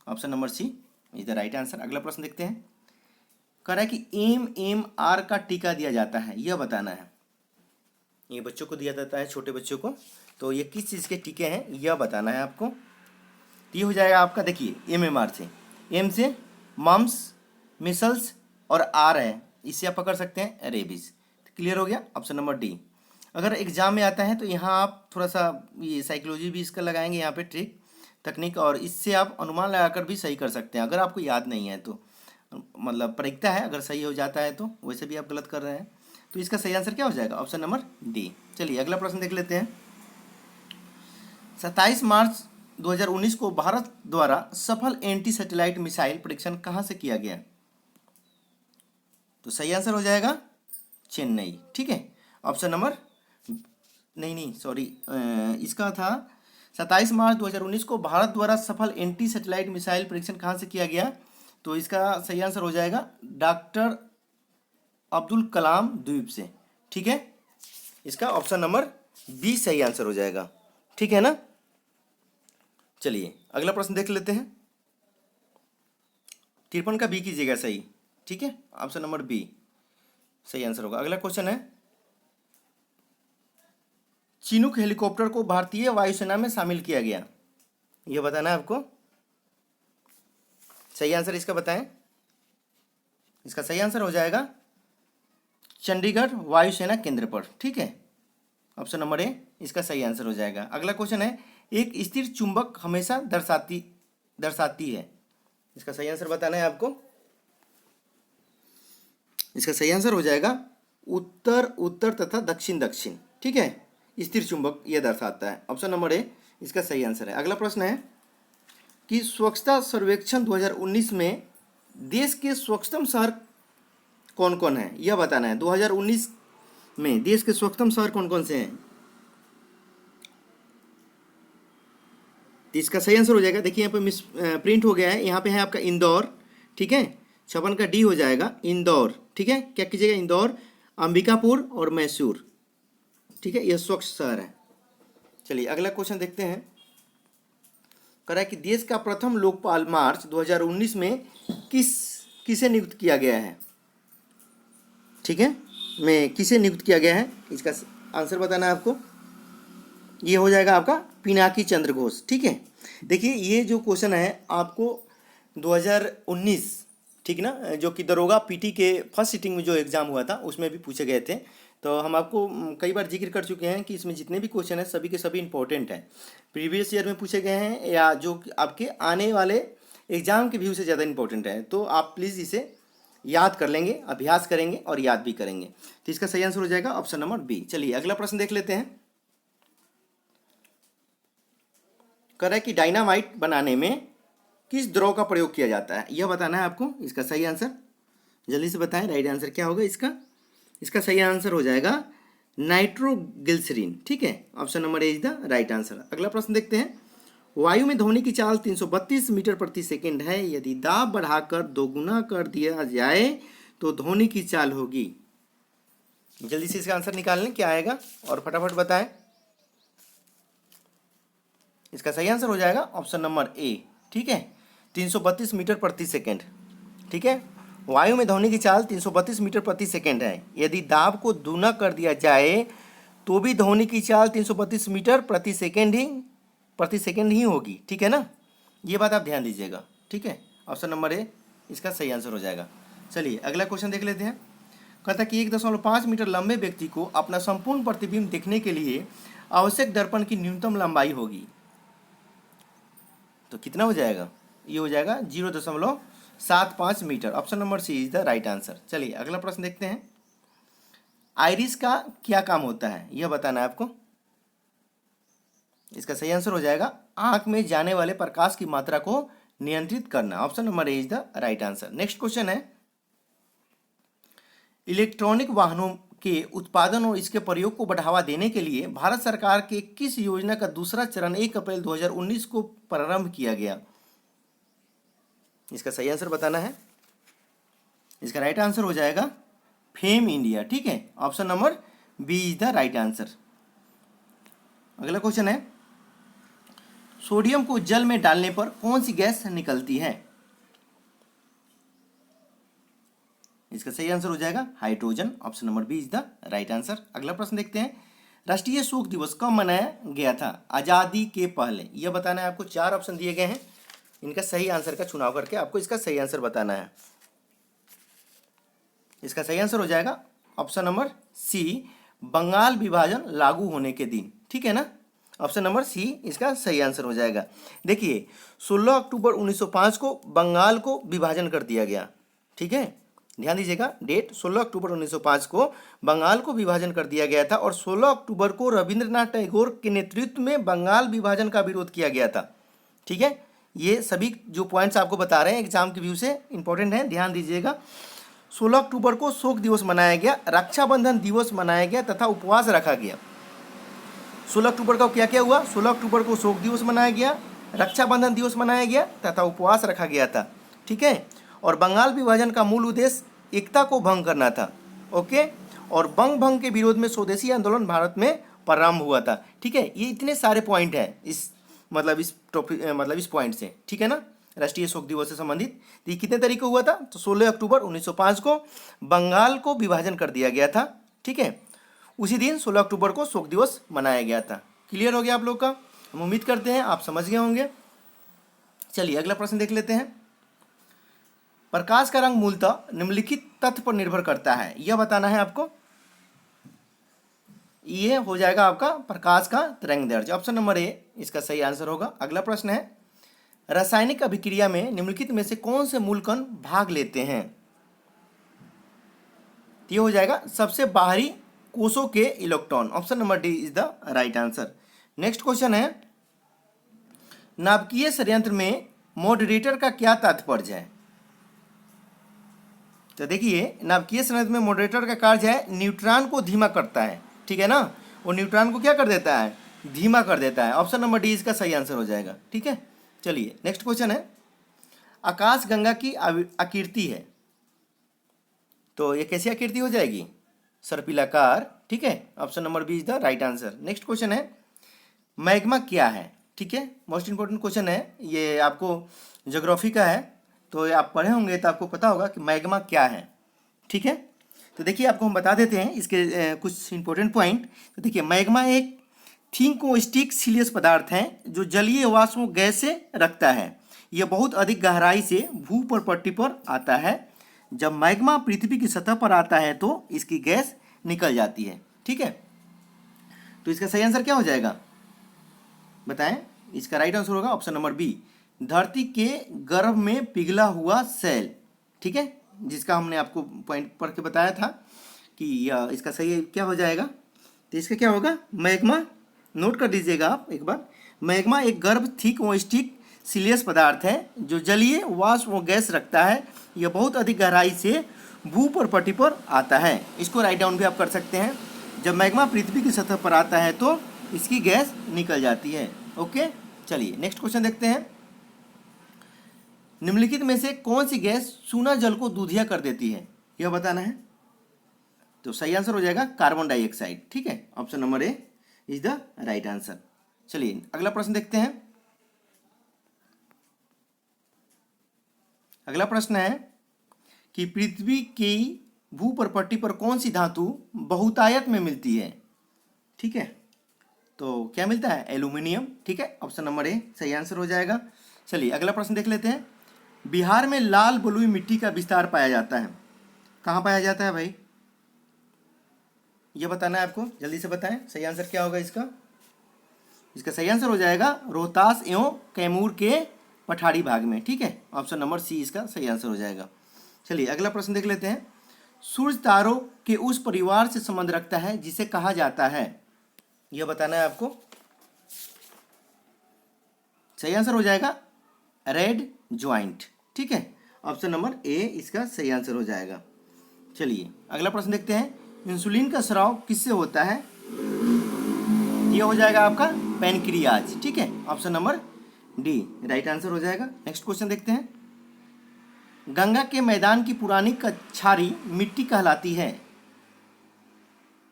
option number C is the right answer. अगला प्रश्न देखते हैं। कह रहा है कि MMR का टीका दिया जाता है, यह बताना है। ये बच्चों को दिया जाता है, छोटे बच्चों को। तो ये किस चीज़ के टीके हैं, यह बताना है आपको। तो ये हो जाएगा आपका, देखिए, MMR से, M से मम्स, मिसल्स, और R है, इससे आप पकड़ सकते हैं रेबीज। क्लियर हो गया, ऑप्शन नंबर डी। अगर एग्जाम में आता है तो यहाँ आप थोड़ा सा ये साइकोलॉजी भी इसका लगाएंगे यहाँ पे ट्रिक तकनीक, और इससे आप अनुमान लगाकर भी सही कर सकते हैं अगर आपको याद नहीं है तो। मतलब परीक्षा है, अगर सही हो जाता है तो, वैसे भी आप गलत कर रहे हैं। तो इसका सही आंसर क्या हो जाएगा? Option number D. चलिए अगला प्रश्न देख लेते हैं। 27 मार्च 2019 को भारत द्वारा सफल एंटी सैटेलाइट मिसाइल परीक्षण कहाँ से किया गया? तो सही आंसर हो जाएगा चेन्नई। ठीक है, ऑप्शन नंबर नहीं सॉरी, इसका था 27 मार्च 2019 को भारत द्वारा सफल एंटी सैटेलाइट मिसाइल परीक्षण कहाँ से किया गया? तो इसका सही आंसर हो जाएगा डॉक्टर अब्दुल कलाम द्वीप से। ठीक है, इसका ऑप्शन नंबर बी सही आंसर हो जाएगा। ठीक है ना। चलिए अगला प्रश्न देख लेते हैं। 53 का बी कीजिएगा सही। ठीक है, ऑप्शन नंबर बी सही आंसर होगा। अगला क्वेश्चन है, चिनूक हेलीकॉप्टर को भारतीय वायुसेना में शामिल किया गया, यह बताना है आपको। सही आंसर इसका बताएं। इसका सही आंसर हो जाएगा चंडीगढ़ वायुसेना केंद्र पर। ठीक है, ऑप्शन नंबर ए इसका सही आंसर हो जाएगा। अगला क्वेश्चन है, एक स्थिर चुंबक हमेशा दर्शाती है, इसका सही आंसर बताना है आपको। इसका सही आंसर हो जाएगा उत्तर उत्तर तथा दक्षिण दक्षिण। ठीक है, स्थिर चुंबक यह दर्शाता है। ऑप्शन नंबर ए इसका सही आंसर है। अगला प्रश्न है कि स्वच्छता सर्वेक्षण 2019 में देश के स्वच्छतम शहर कौन कौन है, यह बताना है। 2019 में देश के स्वच्छतम शहर कौन कौन से हैं? तो इसका सही आंसर हो जाएगा, देखिए यहाँ पे मिस प्रिंट हो गया है, यहाँ पे है आपका इंदौर। ठीक है, 56 का डी हो जाएगा इंदौर। ठीक है, क्या कीजिएगा, इंदौर, अंबिकापुर और मैसूर। ठीक है, यह स्वच्छ शहर है। चलिए अगला क्वेश्चन देखते हैं। कह रहा है कि देश का प्रथम लोकपाल मार्च 2019 में किसे नियुक्त किया गया है? ठीक है, में किसे नियुक्त किया गया है, इसका आंसर बताना है आपको। ये हो जाएगा आपका पिनाकी चंद्र घोष। ठीक है, देखिए ये जो क्वेश्चन है आपको 2019, ठीक ना, जो कि दरोगा पीटी के फर्स्ट सिटिंग में जो एग्ज़ाम हुआ था उसमें भी पूछे गए थे। तो हम आपको कई बार जिक्र कर चुके हैं कि इसमें जितने भी क्वेश्चन हैं सभी के सभी इंपॉर्टेंट हैं, प्रीवियस ईयर में पूछे गए हैं या जो आपके आने वाले एग्ज़ाम के व्यू से ज़्यादा इंपॉर्टेंट है। तो आप प्लीज़ इसे याद कर लेंगे, अभ्यास करेंगे और याद भी करेंगे। तो इसका सही आंसर हो जाएगा ऑप्शन नंबर बी। चलिए अगला प्रश्न देख लेते हैं। कह रहा है कि डायनामाइट बनाने में किस द्रव का प्रयोग किया जाता है, यह बताना है आपको। इसका सही आंसर जल्दी से बताएं, राइट आंसर क्या होगा इसका? इसका सही आंसर हो जाएगा नाइट्रोग्लिसरीन। ठीक है, option number A is the right answer. अगला प्रश्न देखते हैं। वायु में ध्वनि की चाल 332 मीटर प्रति सेकंड है, यदि दाब बढ़ाकर दोगुना कर दिया जाए तो ध्वनि की चाल होगी। जल्दी से इसका आंसर निकाल लें, क्या आएगा और फटाफट बताएं। इसका सही आंसर हो जाएगा ऑप्शन नंबर ए। ठीक है, 332 मीटर प्रति सेकंड। ठीक है, वायु में ध्वनि की चाल 332 मीटर प्रति सेकंड है, यदि दाब को दूना कर दिया जाए तो भी ध्वनि की चाल 332 मीटर प्रति सेकेंड ही होगी, ठीक है ना। ये बात आप ध्यान दीजिएगा, ठीक है। ऑप्शन नंबर ए इसका सही आंसर हो जाएगा। चलिए अगला क्वेश्चन देख लेते हैं। कहता है कि 1.5 मीटर लंबे व्यक्ति को अपना संपूर्ण प्रतिबिंब देखने के लिए आवश्यक दर्पण की न्यूनतम लंबाई होगी, तो कितना हो जाएगा? ये हो जाएगा 0.75 metre. Option number C is the right answer. चलिए अगला प्रश्न देखते हैं। आइरिस का क्या काम होता है, यह बताना है आपको। इसका सही आंसर हो जाएगा आंख में जाने वाले प्रकाश की मात्रा को नियंत्रित करना। Option number A is the right answer. Next question है, इलेक्ट्रॉनिक वाहनों के उत्पादन और इसके प्रयोग को बढ़ावा देने के लिए भारत सरकार के किस योजना का दूसरा चरण 1 अप्रैल 2019 को प्रारंभ किया गया? इसका सही आंसर बताना है। इसका राइट आंसर हो जाएगा फेम इंडिया, ठीक है। Option number B is the right answer. अगला क्वेश्चन है, सोडियम को जल में डालने पर कौन सी गैस निकलती है? इसका सही आंसर हो जाएगा hydrogen. Option number B is the right answer. अगला प्रश्न देखते हैं, राष्ट्रीय शोक दिवस कब मनाया गया था आजादी के पहले? यह बताना है आपको। 4 ऑप्शन दिए गए हैं, इनका सही आंसर का चुनाव करके आपको इसका सही आंसर बताना है। इसका सही आंसर हो जाएगा ऑप्शन नंबर सी, बंगाल विभाजन लागू होने के दिन, ठीक है ना। ऑप्शन नंबर सी इसका सही आंसर हो जाएगा। देखिए 16 अक्टूबर 1905 को बंगाल को विभाजन कर दिया गया, ठीक है। ध्यान दीजिएगा डेट, 16 अक्टूबर 1905 को बंगाल को विभाजन कर दिया गया था और 16 अक्टूबर को रविंद्रनाथ टैगोर के नेतृत्व में बंगाल विभाजन का विरोध किया गया था, ठीक है। ये सभी जो पॉइंट्स आपको बता रहे हैं एग्जाम के व्यू से इंपॉर्टेंट है, ध्यान दीजिएगा। 16 अक्टूबर को शोक दिवस मनाया गया, रक्षाबंधन दिवस मनाया गया तथा उपवास रखा गया। 16 अक्टूबर का क्या क्या हुआ? 16 अक्टूबर को शोक दिवस मनाया गया, रक्षाबंधन दिवस मनाया गया तथा उपवास रखा गया था, ठीक है। और बंगाल विभाजन का मूल उद्देश्य एकता को भंग करना था, ओके। और बंग भंग के विरोध में स्वदेशी आंदोलन भारत में प्रारंभ हुआ था, ठीक है। ये इतने सारे पॉइंट हैं इस इस टॉपिक इस पॉइंट से, ठीक है ना, राष्ट्रीय शोक दिवस से संबंधित। ये कितने तारीख को हुआ था? तो 16 अक्टूबर 1905 को बंगाल को विभाजन कर दिया गया था, ठीक है। उसी दिन 16 अक्टूबर को शोक दिवस मनाया गया था। क्लियर हो गया आप लोग का? हम उम्मीद करते हैं आप समझ गए होंगे। चलिए अगला प्रश्न देख लेते हैं। प्रकाश का रंग मूलतः निम्नलिखित तथ्य पर निर्भर करता है, यह बताना है आपको। ये हो जाएगा आपका प्रकाश का तरंगदैर्ध्य। ऑप्शन नंबर ए इसका सही आंसर होगा। अगला प्रश्न है, रासायनिक अभिक्रिया में निम्नलिखित में से कौन से मूलकण भाग लेते हैं? ये हो जाएगा सबसे बाहरी कोषों के electron. Option number D is the right answer. Next question है, नाभिकीय संयंत्र में मॉडरेटर का क्या तात्पर्य है? तो देखिए नाभिकीय संयंत्र में मॉडरेटर का कार्य है न्यूट्रॉन को धीमा करता है, ठीक है ना। वो न्यूट्रॉन को क्या कर देता है? धीमा कर देता है। ऑप्शन नंबर डी इसका सही आंसर हो जाएगा, ठीक है। चलिए नेक्स्ट क्वेश्चन है, आकाश गंगा की आकृति है, तो ये कैसी आकृति हो जाएगी? सर्पिलाकार, ठीक है। Option number B is the right answer. Next question है, मैग्मा क्या है? ठीक है, मोस्ट इंपॉर्टेंट क्वेश्चन है, ये आपको ज्योग्राफी का है, तो आप पढ़े होंगे तो आपको पता होगा कि मैग्मा क्या है, ठीक है। तो देखिए आपको हम बता देते हैं इसके कुछ इंपॉर्टेंट पॉइंट। तो देखिए मैग्मा एक थिंकोस्टिक सिलियस पदार्थ है जो जलीय वाष्प को गैस से रखता है। यह बहुत अधिक गहराई से भूपटपट्टी पर आता है। जब मैग्मा पृथ्वी की सतह पर आता है तो इसकी गैस निकल जाती है, ठीक है। तो इसका सही आंसर क्या हो जाएगा बताएं? इसका राइट आंसर होगा ऑप्शन नंबर बी, धरती के गर्भ में पिघला हुआ सेल, ठीक है, जिसका हमने आपको पॉइंट पढ़ के बताया था कि इसका सही क्या हो जाएगा। तो इसका क्या होगा? मैग्मा, नोट कर दीजिएगा आप एक बार। मैग्मा एक गर्भ थिकोस्टिक सिलियस पदार्थ है जो जलीय वाष्प व गैस रखता है। यह बहुत अधिक गहराई से भूपटपट्टी पर आता है। इसको राइट डाउन भी आप कर सकते हैं। जब मैग्मा पृथ्वी की सतह पर आता है तो इसकी गैस निकल जाती है, ओके। चलिए नेक्स्ट क्वेश्चन देखते हैं, निम्नलिखित में से कौन सी गैस चूना जल को दूधिया कर देती है? यह बताना है। तो सही आंसर हो जाएगा कार्बन डाइऑक्साइड, ठीक है। Option number A is the right answer. चलिए अगला प्रश्न देखते हैं। अगला प्रश्न है कि पृथ्वी की भूपटपट्टी पर कौन सी धातु बहुतायत में मिलती है? ठीक है, तो क्या मिलता है? एल्यूमिनियम। ठीक है, ऑप्शन नंबर ए सही आंसर हो जाएगा। चलिए अगला प्रश्न देख लेते हैं। बिहार में लाल बलुई मिट्टी का विस्तार पाया जाता है, कहाँ पाया जाता है भाई? ये बताना है आपको, जल्दी से बताएं सही आंसर क्या होगा इसका। इसका सही आंसर हो जाएगा रोहतास एवं कैमूर के पठारी भाग में। ठीक है, ऑप्शन नंबर सी इसका सही आंसर हो जाएगा। चलिए अगला प्रश्न देख लेते हैं। सूर्य तारों के उस परिवार से संबंध रखता है जिसे कहा जाता है, यह बताना है आपको। सही आंसर हो जाएगा रेड ज्वाइंट। ठीक है, ऑप्शन नंबर ए इसका सही आंसर हो जाएगा। चलिए अगला प्रश्न देखते हैं। इंसुलिन का स्राव किससे होता है? यह हो जाएगा आपका पैनक्रियाज। ठीक है, option number D right answer हो जाएगा। नेक्स्ट क्वेश्चन देखते हैं। गंगा के मैदान की पुरानी कछारी मिट्टी कहलाती है,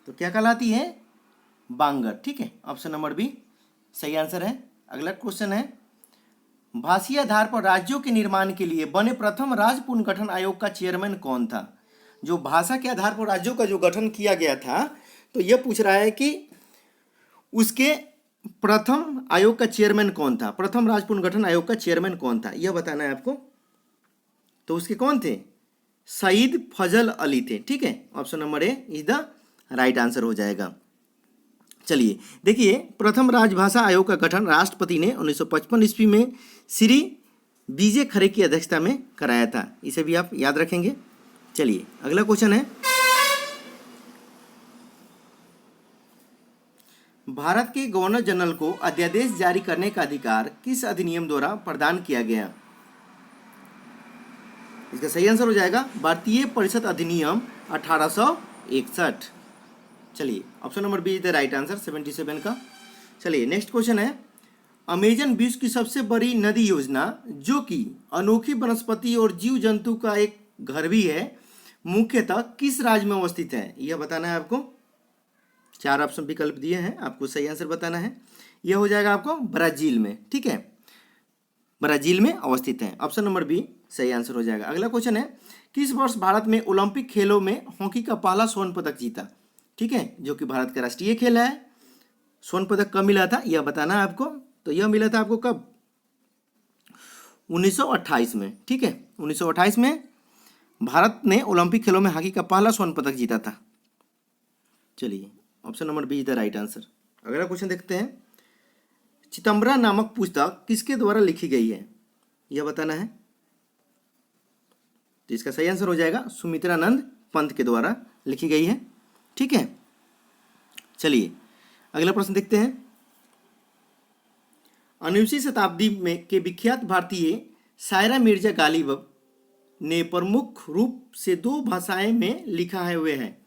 तो क्या कहलाती है? बांगर। ठीक है, ऑप्शन नंबर बी सही आंसर है। अगला क्वेश्चन है। भाषीय आधार पर राज्यों के निर्माण के लिए बने प्रथम राज्य पुनर्गठन आयोग का चेयरमैन कौन था? जो भाषा के आधार पर राज्यों का जो गठन किया गया था, तो यह पूछ रहा है कि उसके प्रथम आयोग का चेयरमैन कौन था, प्रथम राज्य पुनर्गठन आयोग का चेयरमैन कौन था, यह बताना है आपको। तो उसके कौन थे? सईद फजल अली थे। ठीक है, option number A is the right answer हो जाएगा। चलिए देखिए, प्रथम राजभाषा आयोग का गठन राष्ट्रपति ने 1955 ईस्वी में श्री बीजे खरे की अध्यक्षता में कराया था, इसे भी आप याद रखेंगे। चलिए अगला क्वेश्चन है। भारत के गवर्नर जनरल को अध्यादेश जारी करने का अधिकार किस अधिनियम द्वारा प्रदान किया गया? इसका सही आंसर हो जाएगा भारतीय परिषद अधिनियम 1861। चलिए option number B is the right answer 77 का। चलिए नेक्स्ट क्वेश्चन है। अमेजन विश्व की सबसे बड़ी नदी योजना, जो कि अनोखी वनस्पति और जीव जंतु का एक घर भी है, मुख्यतः किस राज्य में अवस्थित है, यह बताना है आपको। 4 ऑप्शन विकल्प दिए हैं, आपको सही आंसर बताना है। यह हो जाएगा आपको ब्राजील में। ठीक है, ब्राजील में अवस्थित है, ऑप्शन नंबर बी सही आंसर हो जाएगा। अगला क्वेश्चन है। किस वर्ष भारत में ओलंपिक खेलों में हॉकी का पहला स्वर्ण पदक जीता? ठीक है, जो कि भारत का राष्ट्रीय खेल है। स्वर्ण पदक कब मिला था, यह बताना है आपको। तो यह मिला था आपको कब? 1928 में। ठीक है, 1928 में भारत ने ओलंपिक खेलों में हॉकी का पहला स्वर्ण पदक जीता था। चलिए option number B is the right answer. अगला क्वेश्चन देखते हैं। चिदंबरा नामक पुस्तक किसके द्वारा लिखी गई है, यह बताना है। तो इसका सही आंसर हो जाएगा सुमित्रानंद पंत के द्वारा लिखी गई है। ठीक है, चलिए अगला प्रश्न देखते हैं। 19वीं शताब्दी में के विख्यात भारतीय शायरा मिर्जा गालिब ने प्रमुख रूप से 2 भाषाएं में लिखा है हुए हैं।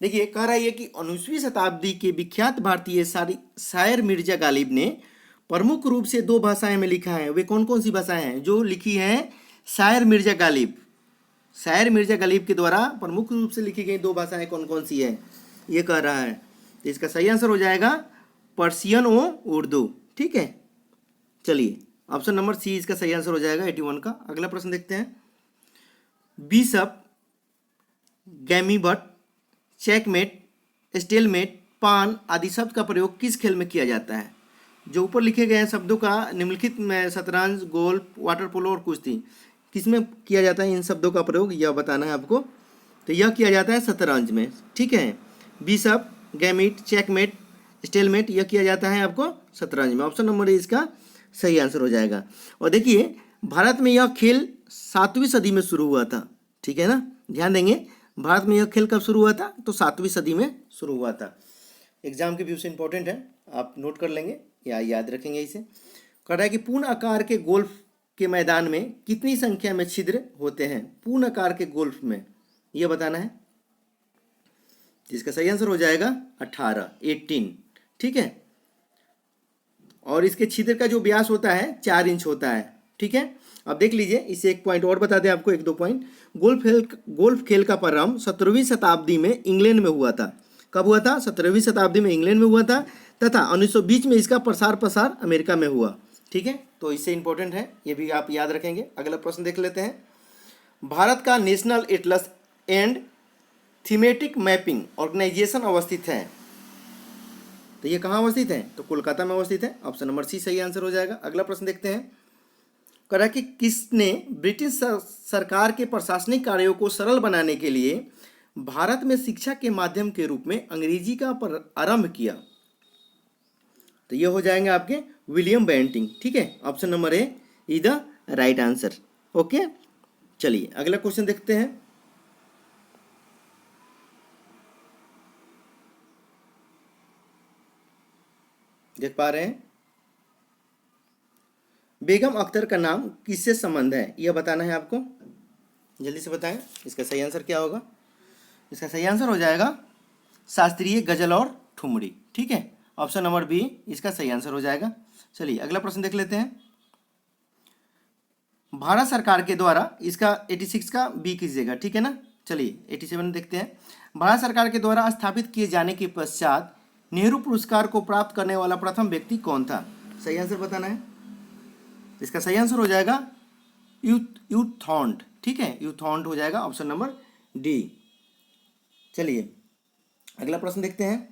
देखिए कह रहा है कि 19वीं शताब्दी के विख्यात भारतीय शायर मिर्जा गालिब ने प्रमुख रूप से 2 भाषाएं में लिखा है। वे कौन कौन सी भाषाएं हैं जो लिखी हैं शायर मिर्जा गालिब? शायर मिर्जा गालिब के द्वारा प्रमुख रूप से लिखी गई 2 भाषाएं कौन कौन सी है, ये कह रहा है। तो इसका सही आंसर हो जाएगा पर्शियन व उर्दू। ठीक है, चलिए ऑप्शन नंबर सी इसका सही आंसर हो जाएगा 81 का। अगला प्रश्न देखते हैं। बिशप, गैमीबट, चेकमेट, स्टेलमेट, पान आदि शब्द का प्रयोग किस खेल में किया जाता है? जो ऊपर लिखे गए हैं शब्दों का निम्नलिखित में शतरंज, गोल्फ, वाटर पोलो और कुश्ती, किस में किया जाता है इन शब्दों का प्रयोग, यह बताना है आपको। तो यह किया जाता है शतरंज में। ठीक है, बिशप, गैमिट, चेकमेट, स्टेलमेट, यह किया जाता है आपको शतरंज में। ऑप्शन नंबर ए इसका सही आंसर हो जाएगा। और देखिए भारत में यह खेल 7वीं सदी में शुरू हुआ था। ठीक है ना, ध्यान देंगे, भारत में यह खेल कब शुरू हुआ था? तो 7वीं सदी में शुरू हुआ था। एग्जाम के व्यू से इंपॉर्टेंट है, आप नोट कर लेंगे या याद रखेंगे इसे। कह रहा है कि पूर्ण आकार के गोल्फ के मैदान में कितनी संख्या में छिद्र होते हैं? पूर्ण आकार के गोल्फ में, यह बताना है। जिसका सही आंसर हो जाएगा 18। ठीक है, और इसके छिद्र का जो व्यास होता है 4 इंच होता है। ठीक है, अब देख लीजिए, इसे एक पॉइंट और बता दें आपको, 1-2 पॉइंट। गोल्फ खेल का प्रारंभ 17वीं शताब्दी में इंग्लैंड में हुआ था। कब हुआ था? 17वीं शताब्दी में इंग्लैंड में हुआ था, तथा 1920 में इसका प्रसार अमेरिका में हुआ। ठीक है, तो इससे इंपॉर्टेंट है, ये भी आप याद रखेंगे। अगला प्रश्न देख लेते हैं। भारत का national atlas and thematic mapping organisation अवस्थित है, तो ये कहाँ अवस्थित है? तो कोलकाता में अवस्थित है। ऑप्शन नंबर सी सही आंसर हो जाएगा। अगला प्रश्न देखते हैं। कह रहा है कि किसने ब्रिटिश सरकार के प्रशासनिक कार्यों को सरल बनाने के लिए भारत में शिक्षा के माध्यम के रूप में अंग्रेजी का आरंभ किया? तो ये हो जाएंगे आपके विलियम बेंटिंग। ठीक है, option number A is the right answer. Okay, चलिए अगला क्वेश्चन देखते हैं। देख पा रहे हैं, बेगम अख्तर का नाम किससे संबंध है? यह बताना है आपको, जल्दी से बताएं। इसका सही आंसर क्या होगा? इसका सही आंसर हो जाएगा शास्त्रीय गजल और ठुमरी। ठीक है, ऑप्शन नंबर बी इसका सही आंसर हो जाएगा। चलिए अगला प्रश्न देख लेते हैं। भारत सरकार के द्वारा, इसका 86 का बी कीजिएगा, ठीक है ना। चलिए 87 देखते हैं। भारत सरकार के द्वारा स्थापित किए जाने के पश्चात नेहरू पुरस्कार को प्राप्त करने वाला प्रथम व्यक्ति कौन था? सही आंसर बताना है। इसका सही आंसर हो जाएगा यूथॉन्ट। ठीक है, यूथॉन्ट हो जाएगा, ऑप्शन नंबर डी। चलिए अगला प्रश्न देखते हैं।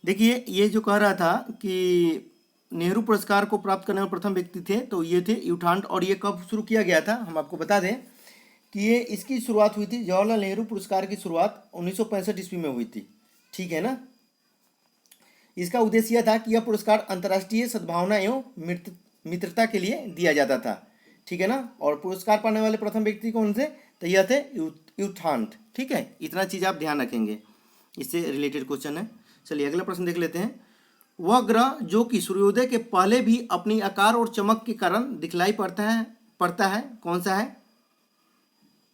देखिए ये जो कह रहा था कि नेहरू पुरस्कार को प्राप्त करने वाले प्रथम व्यक्ति थे, तो ये थे यूथॉन्ट। और ये कब शुरू किया गया था हम आपको बता दें कि ये इसकी शुरुआत हुई थी, जवाहरलाल नेहरू पुरस्कार की शुरुआत 1965 ईस्वी में हुई थी। ठीक है ना। इसका उद्देश्य यह था कि यह पुरस्कार अंतर्राष्ट्रीय सद्भावना एवं मित्रता के लिए दिया जाता था। ठीक है ना। और पुरस्कार पाने वाले प्रथम व्यक्ति कौन थे? तो यह थे यूथॉन्ट। ठीक है, इतना चीज़ आप ध्यान रखेंगे, इससे रिलेटेड क्वेश्चन है। चलिए अगला प्रश्न देख लेते हैं। वह ग्रह जो कि सूर्योदय के पहले भी अपनी आकार और चमक के कारण दिखलाई पड़ता है कौन सा है?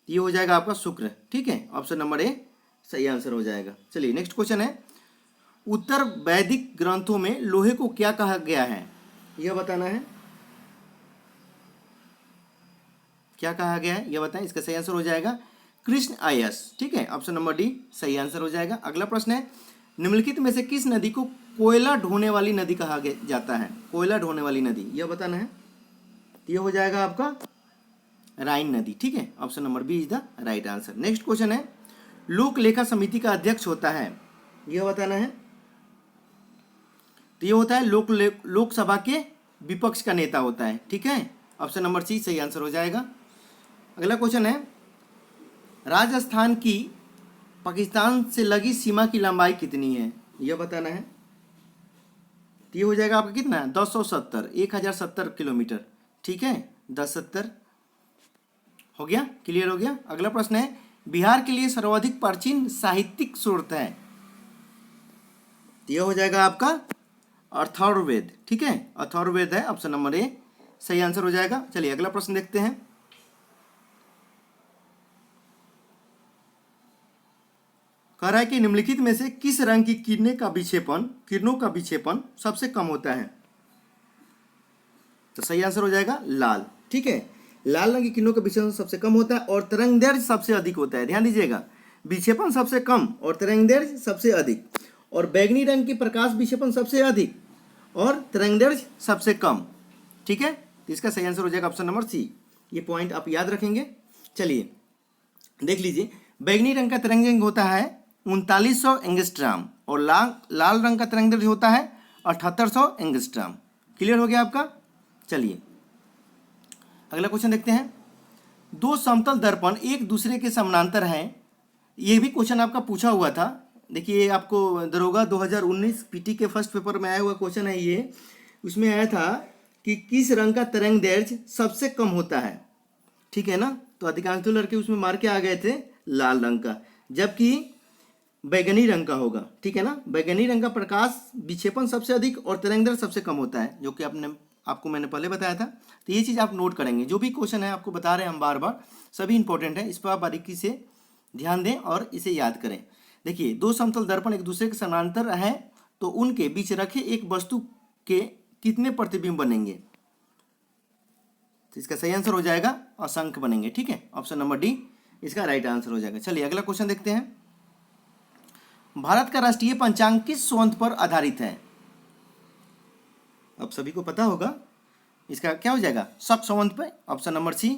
ये हो जाएगा आपका शुक्र। ठीक है, ऑप्शन नंबर ए सही आंसर हो जाएगा। चलिए नेक्स्ट क्वेश्चन है। उत्तर वैदिक ग्रंथों में लोहे को क्या कहा गया है? यह बताना है। क्या कहा गया है यह बताएं। इसका सही आंसर हो जाएगा कृष्ण आयस। ठीक है, ऑप्शन नंबर डी सही आंसर हो जाएगा। अगला प्रश्न है। निम्नलिखित में से किस नदी को कोयला ढोने वाली नदी कहा जाता है? कोयला ढोने वाली नदी यह बताना है। यह हो जाएगा आपका राइन नदी। ठीक है, option number B is the right answer. Next question है। लोक लेखा समिति का अध्यक्ष होता है, यह बताना है। तो यह होता है लोकसभा के विपक्ष का नेता होता है। ठीक है, ऑप्शन नंबर सी सही आंसर हो जाएगा। अगला क्वेश्चन है। राजस्थान की पाकिस्तान से लगी सीमा की लंबाई कितनी है? यह बताना है। तो ये हो जाएगा आपका कितना? 1070 1070 किलोमीटर। ठीक है, 1070 हो गया, क्लियर हो गया। अगला प्रश्न है। बिहार के लिए सर्वाधिक प्राचीन साहित्यिक स्रोत है, तो यह हो जाएगा आपका अथर्ववेद। ठीक है, अथर्ववेद है, ऑप्शन नंबर ए सही आंसर हो जाएगा। चलिए अगला प्रश्न देखते हैं। कह रहा है कि निम्नलिखित में से किस रंग की किरणों का विक्षेपण सबसे कम होता है? तो सही आंसर हो जाएगा लाल। ठीक है, लाल रंग की किरणों का विक्षेपण सबसे कम होता है और तरंगदैर्घ्य सबसे अधिक होता है। ध्यान दीजिएगा, विक्षेपण सबसे कम और तरंगदैर्घ्य सबसे अधिक, और बैगनी रंग की प्रकाश विक्षेपण सबसे अधिक और तरंगदैर्घ्य सबसे कम। ठीक है, तो इसका सही आंसर हो जाएगा ऑप्शन नंबर सी। ये पॉइंट आप याद रखेंगे। चलिए देख लीजिए, बैगनी रंग का तरंगदैर्घ्य होता है 3900 एंगस्ट्राम और लाल रंग का तरंगदैर्घ्य होता है 7800 एंगस्ट्राम। क्लियर हो गया आपका। चलिए अगला क्वेश्चन देखते हैं। दो समतल दर्पण एक दूसरे के समानांतर हैं, ये भी क्वेश्चन आपका पूछा हुआ था। देखिए आपको दरोगा 2019 पीटी के फर्स्ट पेपर में आया हुआ क्वेश्चन है ये। उसमें आया था कि किस रंग का तरंगदैर्घ्य सबसे कम होता है। ठीक है ना, तो अधिकांश लड़के उसमें मार के आ गए थे लाल रंग का, जबकि बैगनी रंग का होगा। ठीक है ना, बैगनी रंग का प्रकाश विक्षेपण सबसे अधिक और तरंगदैर्घ्य सबसे कम होता है, जो कि आपको मैंने पहले बताया था। तो ये चीज़ आप नोट करेंगे। जो भी क्वेश्चन है आपको बता रहे हैं हम बार बार, सभी इंपॉर्टेंट है, इस पर आप बारीकी से ध्यान दें और इसे याद करें। देखिए, दो समतल दर्पण एक दूसरे के समानांतर है तो उनके बीच रखे एक वस्तु के कितने प्रतिबिंब बनेंगे? तो इसका सही आंसर हो जाएगा असंख्य बनेंगे। ठीक है, ऑप्शन नंबर डी इसका राइट आंसर हो जाएगा। चलिए अगला क्वेश्चन देखते हैं। भारत का राष्ट्रीय पंचांग किस संवत पर आधारित है? अब सभी को पता होगा, इसका क्या हो जाएगा? शक संवत पे, ऑप्शन नंबर सी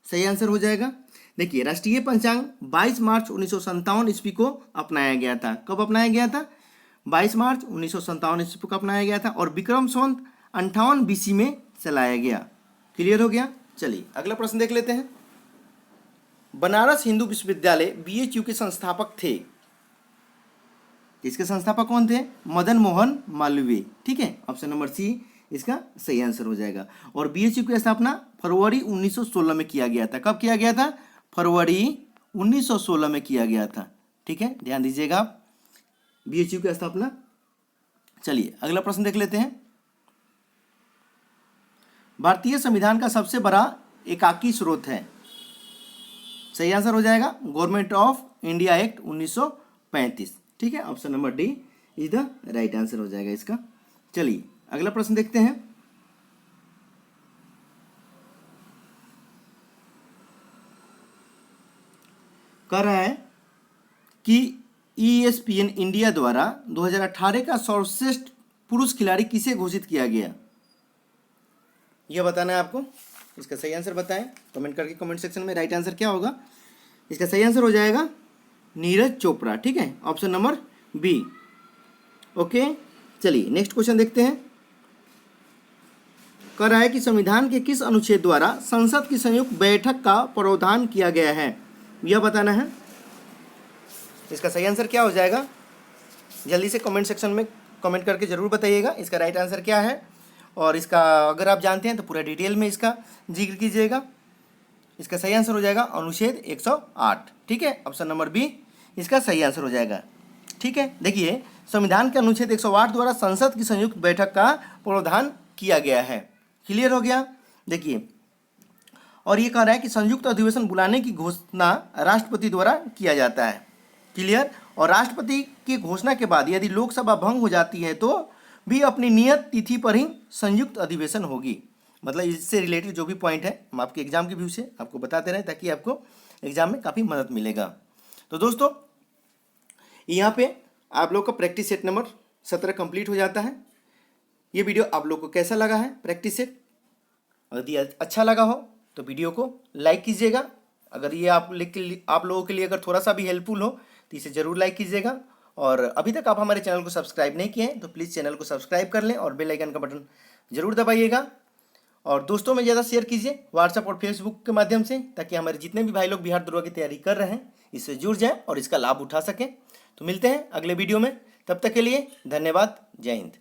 सही आंसर हो जाएगा। देखिए, राष्ट्रीय पंचांग 22 मार्च 1957 ईस्वी को अपनाया गया था। कब अपनाया गया था? 22 मार्च 1957 ईस्वी को अपनाया गया था और विक्रम संवत 58 BC में चलाया गया। क्लियर हो गया। चलिए अगला प्रश्न देख लेते हैं। बनारस हिंदू विश्वविद्यालय BHU के संस्थापक थे। इसके संस्थापक कौन थे? मदन मोहन मालवीय। ठीक है, ऑप्शन नंबर सी इसका सही आंसर हो जाएगा। और BHU की स्थापना फरवरी 1916 में किया गया था। कब किया गया था? फरवरी 1916 में किया गया था। ठीक है, ध्यान दीजिएगा आप, BHU की स्थापना। चलिए अगला प्रश्न देख लेते हैं। भारतीय संविधान का सबसे बड़ा एकाकी स्रोत है। सही आंसर हो जाएगा गवर्नमेंट ऑफ इंडिया एक्ट 1935। ठीक है, option number D is the right answer हो जाएगा इसका। चलिए अगला प्रश्न देखते हैं। कह रहा है कि ESPN इंडिया द्वारा 2018 का सर्वश्रेष्ठ पुरुष खिलाड़ी किसे घोषित किया गया? यह बताना है आपको। इसका सही आंसर बताएं कमेंट करके, कमेंट सेक्शन में राइट आंसर क्या होगा। इसका सही आंसर हो जाएगा नीरज चोपड़ा। ठीक है, ऑप्शन नंबर बी। ओके, चलिए नेक्स्ट क्वेश्चन देखते हैं। कह रहा है कि संविधान के किस अनुच्छेद द्वारा संसद की संयुक्त बैठक का प्रावधान किया गया है? यह बताना है। इसका सही आंसर क्या हो जाएगा? जल्दी से कमेंट सेक्शन में कमेंट करके जरूर बताइएगा इसका राइट आंसर क्या है। और इसका अगर आप जानते हैं तो पूरा डिटेल में इसका जिक्र कीजिएगा। इसका सही आंसर हो जाएगा अनुच्छेद 108। ठीक है, ऑप्शन नंबर बी इसका सही आंसर हो जाएगा। ठीक है, देखिए संविधान के अनुच्छेद 108 द्वारा संसद की संयुक्त बैठक का प्रावधान किया गया है। क्लियर हो गया। देखिए, और ये कह रहा है कि संयुक्त अधिवेशन बुलाने की घोषणा राष्ट्रपति द्वारा किया जाता है। क्लियर। और राष्ट्रपति की घोषणा के बाद यदि लोकसभा भंग हो जाती है तो भी अपनी नियत तिथि पर ही संयुक्त अधिवेशन होगी। मतलब इससे रिलेटेड जो भी पॉइंट है हम आपके एग्जाम के व्यू से आपको बताते रहें ताकि आपको एग्जाम में काफ़ी मदद मिलेगा। तो दोस्तों यहाँ पे आप लोग का प्रैक्टिस सेट नंबर 17 कंप्लीट हो जाता है। ये वीडियो आप लोग को कैसा लगा है प्रैक्टिस सेट? यदि अच्छा लगा हो तो वीडियो को लाइक कीजिएगा। अगर ये आप लोगों के लिए अगर थोड़ा सा भी हेल्पफुल हो तो इसे ज़रूर लाइक कीजिएगा। और अभी तक आप हमारे चैनल को सब्सक्राइब नहीं किए हैं तो प्लीज़ चैनल को सब्सक्राइब कर लें और बेल आइकन का बटन जरूर दबाइएगा। और दोस्तों में ज़्यादा शेयर कीजिए व्हाट्सएप और फेसबुक के माध्यम से, ताकि हमारे जितने भी भाई लोग बिहार दरोगा की तैयारी कर रहे हैं इससे जुड़ जाएं और इसका लाभ उठा सकें। तो मिलते हैं अगले वीडियो में, तब तक के लिए धन्यवाद। जय हिंद।